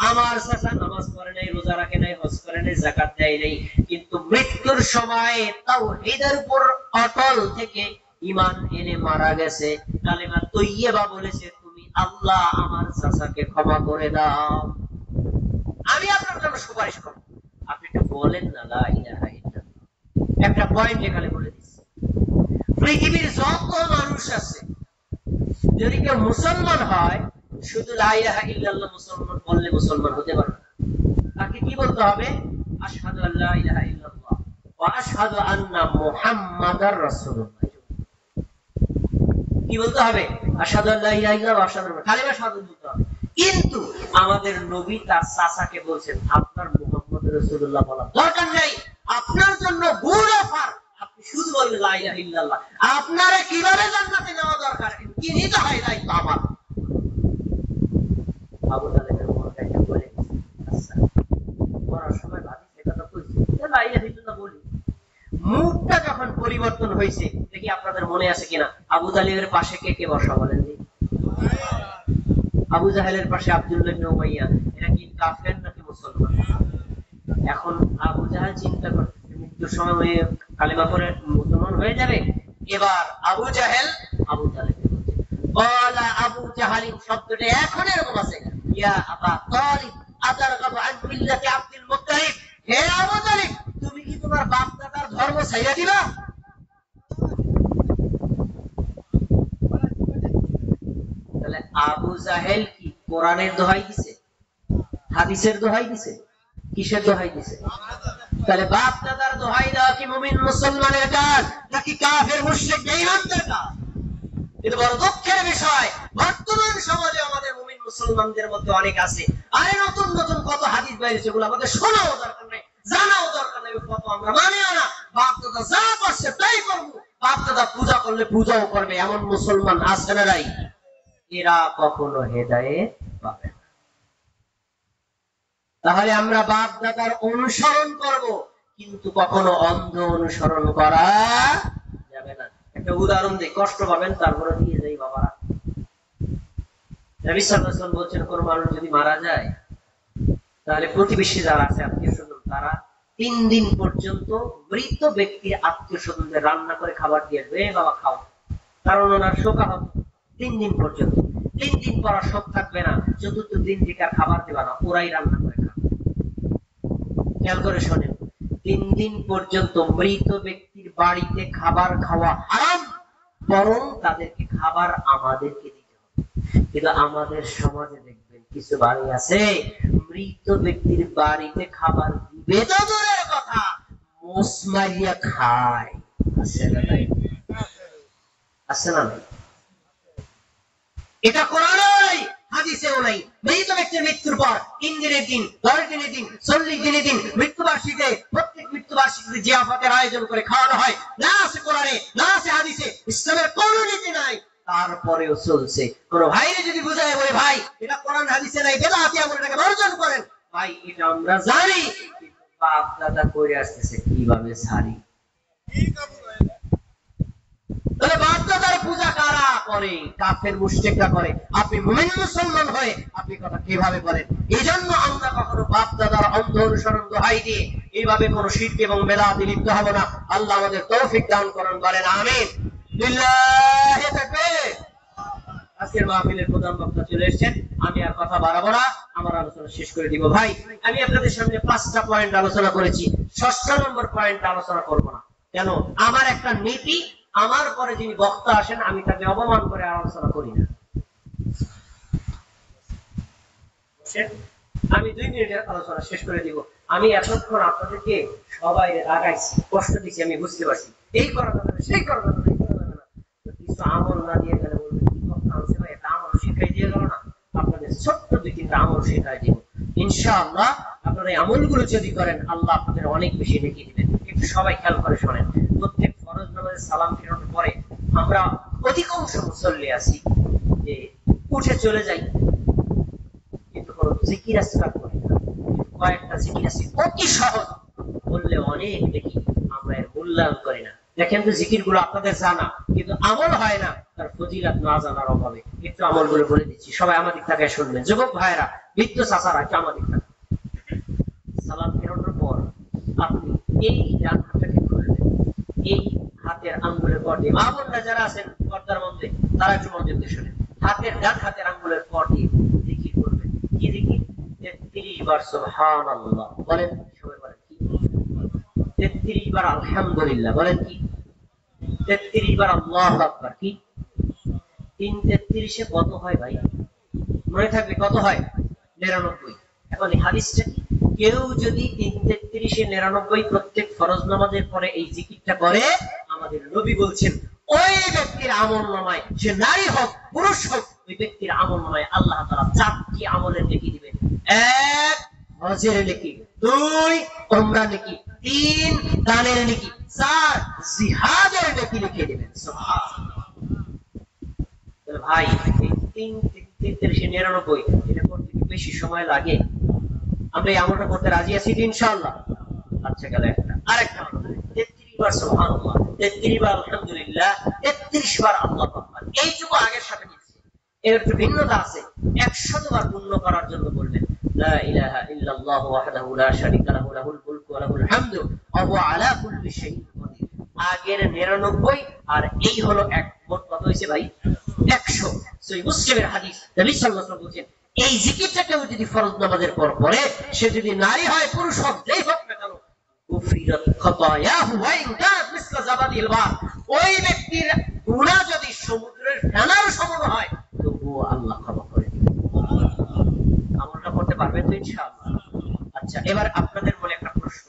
আমার চাচা নামাজ পড়ে নাই, রোজা রাখে নাই, হজ করে নাই, যাকাত দেয় নাই, কিন্তু মৃত্যুর সময় তাওহীদের উপর অটল থেকে ঈমান এনে মারা গেছে, কালেমা তৈয়বা বলেছে, তুমি আল্লাহ আমার চাচাকে ক্ষমা করে দাও, আমি আপনার জন্য সুপারিশ করব। আপনি একটু বলেন না লা ইলাহা ইল্লাল্লাহ। একটা পয়েন্ট এখানে বলে দিচ্ছি, পৃথিবীর যত মানুষ আছে, যদি কেউ মুসলমান হয়, শুধু লা ইলাহা ইল্লাল্লাহ মুসলমান বললে মুসলমান হতে পারবে না। তাকে কি বলতে হবে? আশহাদু আল্লা ইলাহা ইল্লাল্লাহ ওয়া আশহাদু আন্না মুহাম্মাদার রাসূলুল্লাহ। কি বলতে হবে? আশহাদু আল্লা ইলাহা ইল্লাল্লাহ ওয়া আশহাদু, কালিমা শাহাদাত বলতে হবে। কিন্তু আমাদের নবী তার চাচাকে বলছেন, আপনার মুহাম্মদ রাসূলুল্লাহ বলা দরকার নেই, আপনার জন্য গুড অফার, আপনি শুধু বলবেন লা ইলাহা ইল্লাল্লাহ। আপনারে কিভাবে জান্নাতে নেওয়া দরকার কি নিতে হয় দায়িত্ব আমার। আবু তালেবের মনটাকে বলে আচ্ছা, পড়ার সময় ভাবি সে কথা কইছি, লা ইলাহা ইল্লাল্লাহ বলি। মুখটা যখন পরিবর্তন হয়েছে, দেখি আপনাদের মনে আছে কিনা, আবু তালেবের পাশে কে কে বসা বলেন? আবু জাহেলের পাশে আব্দুল্লাহ ইবনে উমাইয়া। এরা কি কাফের নাকি মুসলমান? এখন আবু জাহেল চিন্তা করতেছে মৃত্যুর সময় কালেমা পড়ে মুসলমান হয়ে যাবে। এবার আবু জাহেল আবু তালেবকে বলছে, ক্বালা আবু জাহালিন শব্দটা এখন এরকম আছে, ইয়া আবা তালিব আতারগাবু আন মিল্লাতি আব্দুল মুত্তালিব, হে আবু তালিব, তুমি কি তোমার বাপ দাদার ধর্ম ছাইড়া দিবা? তাহলে আবু জাহেল কি কোরআনের দোহাই দিছে, হাদিসের দোহাই দিছে, কিসের দোহাই দিছে? তাহলে বাপ দাদার দোহাই দেওয়া কি মুমিন মুসলমানের কাজ নাকি কাফের মুশরিক বেঈমানদের কাজ? কিন্তু বড় দুঃখের বিষয়, বর্তমান সমাজে আমাদের মুমিন মুসলমানদের মধ্যে অনেক আছে, আরে নতুন নতুন কত হাদিস বাইরে, সেগুলো আমাদের শোনাও দরকার নেই, জানাও দরকার নেই, কত আমরা মানিও না, বাপ দাদা যা করছে তাই করবো, বাপ দাদা পূজা করলে পূজাও করবে, এমন মুসলমান আছে না নাই? এরা কখনো হেদায়েত পাবে না। তাহলে আমরা বাপ দাদার অনুসরণ করব, কিন্তু কখনো অন্ধ অনুসরণ করা যাবে না। একটা উদাহরণ দিই, কষ্ট পাবেন তারপরে দিয়ে যাই বাবারা। নবী সাল্লাল্লাহু আলাইহি ওয়াসাল্লাম বলছেন, কোন মানুষ যদি মারা যায়, তাহলে প্রতিবেশী যারা আছে, আত্মীয় স্বজন, তারা 3 দিন পর্যন্ত মৃত ব্যক্তির আত্মীয় স্বজনদের রান্না করে খাবার দিয়ে আসবে, বাবা খাও, কারণ ওনার শোকাহত। 3 দিন পর্যন্ত, 3 দিন পর শোক থাকবে না, 4th দিন থেকে আর খাবার দেবা না, ওরাই রান্না করে খাবে। খেয়াল করে শোনেন, 3 দিন পর্যন্ত মৃত ব্যক্তির বাড়িতে খাবার খাওয়া হারাম, বরং তাদেরকে খাবার আমাদেরকে দিতে হবে। কিন্তু আমাদের সমাজে দেখবেন কিছু বাড়ি আছে, মৃত ব্যক্তির বাড়িতে খাবার দিবে তো দূরের কথা, মুসমাইয়া খায়, আছে না নাই? আছে না নাই? এটা কোরআনে নাই, হাদিসেও নাই। মৃত ব্যক্তির মৃত্যুর পর 3 দিনের দিন, 10 দিনের দিন, 40 দিনের দিন, মৃত্যুবার্ষিকীতে প্রত্যেক মৃত্যুবার্ষিকীতে জিয়াফতের আয়োজন করে খাওয়ানো হয়, না আছে কোরআনে, না আছে হাদিসে, ইসলামের কোনো নীতি নাই। তারপরেও চলছে। কোন ভাইরে যদি বুঝায় বলে ভাই এটা কোরআন হাদিসে নাই, বেদাতি আমল, এটাকে বর্জন করেন, ভাই এটা আমরা জানি, বাপ দাদা করে আসতেছে, কিভাবে ছাড়ি? তাহলে বাপ দাদার পূজা কারা করে? কাফের মুশরিকরা করে। আপনি মুমিন মুসলমান হয়ে আপনি কথা কিভাবে বলেন? এই জন্য আমরা কখনো বাপ দাদার অন্ধ অনুসরণ দোহাই দিয়ে এইভাবে কোন শিরক এবং বেদাতে লিপ্ত হব না। আল্লাহ আমাদের তৌফিক দান করুন, বলেন আমিন। লিল্লাহি তাকবীর। আজকের মাহফিলের প্রধান বক্তা চলে এসেছেন, আমি আর কথা বাড়াবো না, আমার আলোচনা শেষ করে দিব। ভাই আমি আপনাদের সামনে 5টা পয়েন্ট আলোচনা করেছি, 6টা নম্বর পয়েন্ট আলোচনা করব না। কেন? আমার একটা নীতি, আমার পরে যিনি বক্তা আসেন আমি তাকে অপমান করে আলোচনা করি না। আমি 2 মিনিটের আলোচনা শেষ করে দিব। আমি এতক্ষণ আপনাদেরকে সবাই রাগাইছি, কষ্ট দিচ্ছি, আমি বুঝতে পারছি। এই করা যাবে না, সেই করা যাবে না, এই করা যাবে না, কিছু আমল না দিয়ে গেলে বলবেন কি কথা আছে ভাই, এটা আমল শিখাই দিয়ে গেল না। আপনাদের ছোট্ট 2-3টা আমল শেখাই দিব ইনশাআল্লাহ। আপনারা এই আমলগুলো যদি করেন আল্লাহ আপনাদের অনেক বেশি নেকি দিবেন। একটু সবাই খেয়াল করে শোনেন। প্রত্যেক ফরজ নামাজে সালাম ফেরানোর পরে আমরা অধিকাংশ মুসল্লি আছি যে উঠে চলে যাই, কিন্তু কোনো জিকির আজকাল করি না। কয়েকটা জিকির আছে অতি সহজ, বললে অনেক দেখি, আমরা এর মূল্যায়ন করি না। দেখেন তো জিকির গুলো আপনাদের জানা, কিন্তু আমল হয় না, তার ফজিলত না জানার অভাবে। একটু আমল গুলো বলে দিচ্ছি, সবাই আমাদের থেকে শুনবেন। যুবক ভাইরা, বৃদ্ধ চাচারা, একটু আমাদের থেকে। সালাম ফেরানোর পর আপনি এই ডান হাতটাকে খুলবেন, এই হাতের আঙ্গুলের পর দিয়ে, মা বোনরা যারা আছেন পর্দার মধ্যে তারা একটু মনোযোগ দিয়ে শুনেন, হাতের ডান হাতের আঙ্গুলের পর দিয়ে জিকির করবেন। কি জিকির? 33 বার সুবহানাল্লাহ বলেন, সবাই বলেন কি? 33 বার আলহামদুলিল্লাহ বলেন কি? 33 বার আল্লাহু আকবার কি? 3 33 কত হয় ভাই? মনে থাকবে কত হয়? 99। এখন এই হাদিসটা কি? কেউ যদি 3 33 প্রত্যেক ফরজ নামাজের পরে এই জিকিরটা করে, আমাদের নবী বলছেন ওই ব্যক্তির আমলনামায়, সে নারী হোক পুরুষ হোক, ওই ব্যক্তির আমলনামায় আল্লাহ তাআলা 4টি আমলের নেকি দিবেন। 1 হজের নেকি, 2 উমরা নেকি, 3 দানের নেকি, 4 জিহাদের নেকি লিখে দিবেন। সুবহানাল্লাহ। তাহলে ভাই এই 3 33 99 এটা করতে কি বেশি সময় লাগে? আমরা এই আমলটা করতে রাজি আছি ইনশাআল্লাহ? আচ্ছা গেল একটা। আরেকটা 33 বার সুবহানাল্লাহ, 33 বার আলহামদুলিল্লাহ, 33 বার আল্লাহু আকবার। এইটুকু আগের সাথে মিলছে, এর একটু ভিন্নতা আছে। 100 বার পূর্ণ করার জন্য বলবেন লা ইলাহা ইল্লাল্লাহ ওয়াহদাহু লা শারীকা লাহু লাহুল মুলকু ওয়া লাহুল হামদু ওয়া হুয়া আলা কুল্লি শাইইন কাদির। আগের 99 আর এই হলো 1, মোট কত হইছে ভাই? 100। সহিহ মুসলিমের হাদিস, নবী সাল্লাল্লাহু আলাইহি ওয়াসাল্লাম বলেন এই জিকিরটা কেউ যদি ফরজ নামাজের পর পড়ে, সে যদি নারী হয় পুরুষ হোক, যেই হোক না কেন, গুফিরাত খাতায়াহু ওয়া ইন কানাত মিসলা জাবাদিল বাহর, ওই ব্যক্তির গুনাহ যদি সমুদ্রের ফেনার সমান হয় তবুও আল্লাহ ক্ষমা করে দিবেন। আমলটা করতে পারবেন তো ইনশাআল্লাহ? আচ্ছা, এবার আপনাদের মনে একটা প্রশ্ন,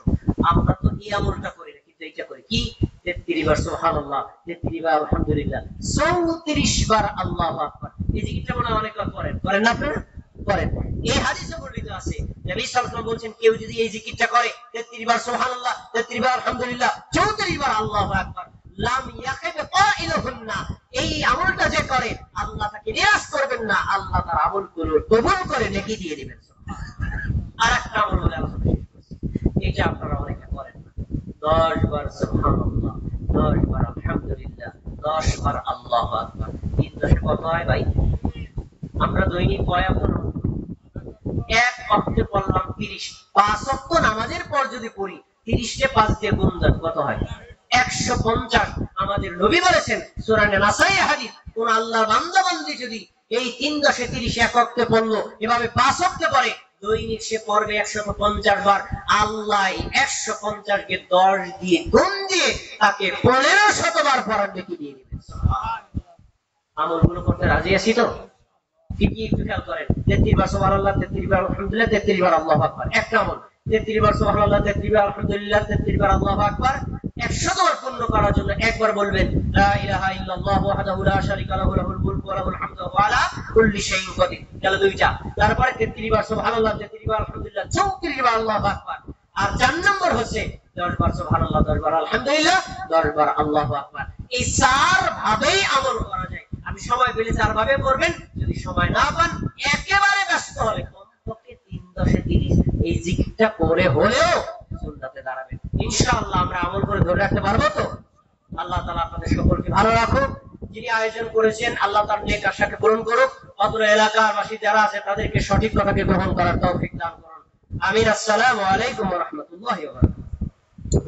আমরা তো এই আমলটা করি না, কিন্তু এইটা করি কি? 33 বার সুবহানাল্লাহ, 33 বার আলহামদুলিল্লাহ, 34 বার আল্লাহু আকবার। এই জিকিরটা মনে অনেক করেন, করেন না আপনারা? করেন। এই হাদিসে বর্ণিত আছে নবী সাল্লাল্লাহু আলাইহি ওয়াসাল্লাম বলেন কেউ যদি এই জিকিরটা করে 33 বার সুবহানাল্লাহ, 33 বার আলহামদুলিল্লাহ, 34 বার আল্লাহু আকবার, লাম ইয়াখিব কাইলুহুন্না, এই আমলটা যে করে আল্লাহ তাকে নিরাশ করবেন না, আল্লাহ তার আমলগুলো কবুল করে নেকি দিয়ে দিবেন। সুবহানাল্লাহ। আরেকটা আমল বলে আলোচনা শেষ করছি, এটা আপনারা অনেকে করেন না। 10 বার সুবহানাল্লাহ, 10 বার আলহামদুলিল্লাহ, 10 বার আল্লাহু আকবার। 3 10 কত হয় ভাই? আমরা দৈনিক কয় ওয়াক্ত নামাজ পড়ি? 1 ওয়াক্তে পড়লাম 30। 5 ওয়াক্ত নামাজের পর যদি পড়ি, 30 কে 5 দিয়ে গুণ দেন, কত হয়? 150। আমাদের নবী বলেছেন সূরা নাসাই হাদিস, কোন আল্লাহর বান্দা বান্দি যদি এই 3 10 30 এক ওয়াক্তে পড়লো, এভাবে 5 ওয়াক্তে পড়ে, দৈনিক সে পড়বে 150 বার। আল্লাহ 150 কে 10 দিয়ে গুণ দিয়ে তাকে 1500 বার পড়ার নেকি দিয়ে দিবেন। সুবহানাল্লাহ। আমলগুলো করতে রাজি আছি তো? কি কি একটু খেয়াল করেন। 33 বার সুবহানাল্লাহ, 33 বার আলহামদুলিল্লাহ, 33 বার আল্লাহু আকবার, একটা আমল। 33 বার সুবহানাল্লাহ, 33 বার আলহামদুলিল্লাহ, 33 বার আল্লাহু আকবার। 100 বার পূর্ণ করার জন্য একবার বলবেন লা ইলাহা ইল্লাল্লাহু ওয়াহদাহু লা শারীকা লাহু লাহুল মুলকু ওয়া লাহুল হামদু ওয়া আলা কুল্লি শাইইন কাদির। গেল দুইটা। তারপরে 33 বার সুবহানাল্লাহ, 33 বার আলহামদুলিল্লাহ, 34 বার আল্লাহু আকবার। আর 4 নম্বর হচ্ছে 10 বার সুবহানাল্লাহ, 10 বার আলহামদুলিল্লাহ, 10 বার আল্লাহু আকবার। এই 4 ভাবেই আমল করা যায়। আপনি সময় পেলে 4 ভাবে করবেন, যদি সময় না পান একেবারে ব্যস্ত হলে কমপক্ষে 3 10 30 এই জিকিরটা করে হলেও সুন্নাতে দাঁড়াবেন। ইনশাআল্লাহ আমরা আমল করে ধরে রাখতে পারবো তো? আল্লাহ তাআলা আপনাদের সকলকে ভালো রাখুক। যিনি আয়োজন করেছেন আল্লাহ তার নেক আশাকে পূরণ করুক। অত্র এলাকার বাসী যারা আছে তাদেরকে সঠিক কথাকে গ্রহণ করার তৌফিক দান করুন। আমিন। আসসালামু আলাইকুম ওয়া রাহমাতুল্লাহি ওয়া বারাকাতুহু।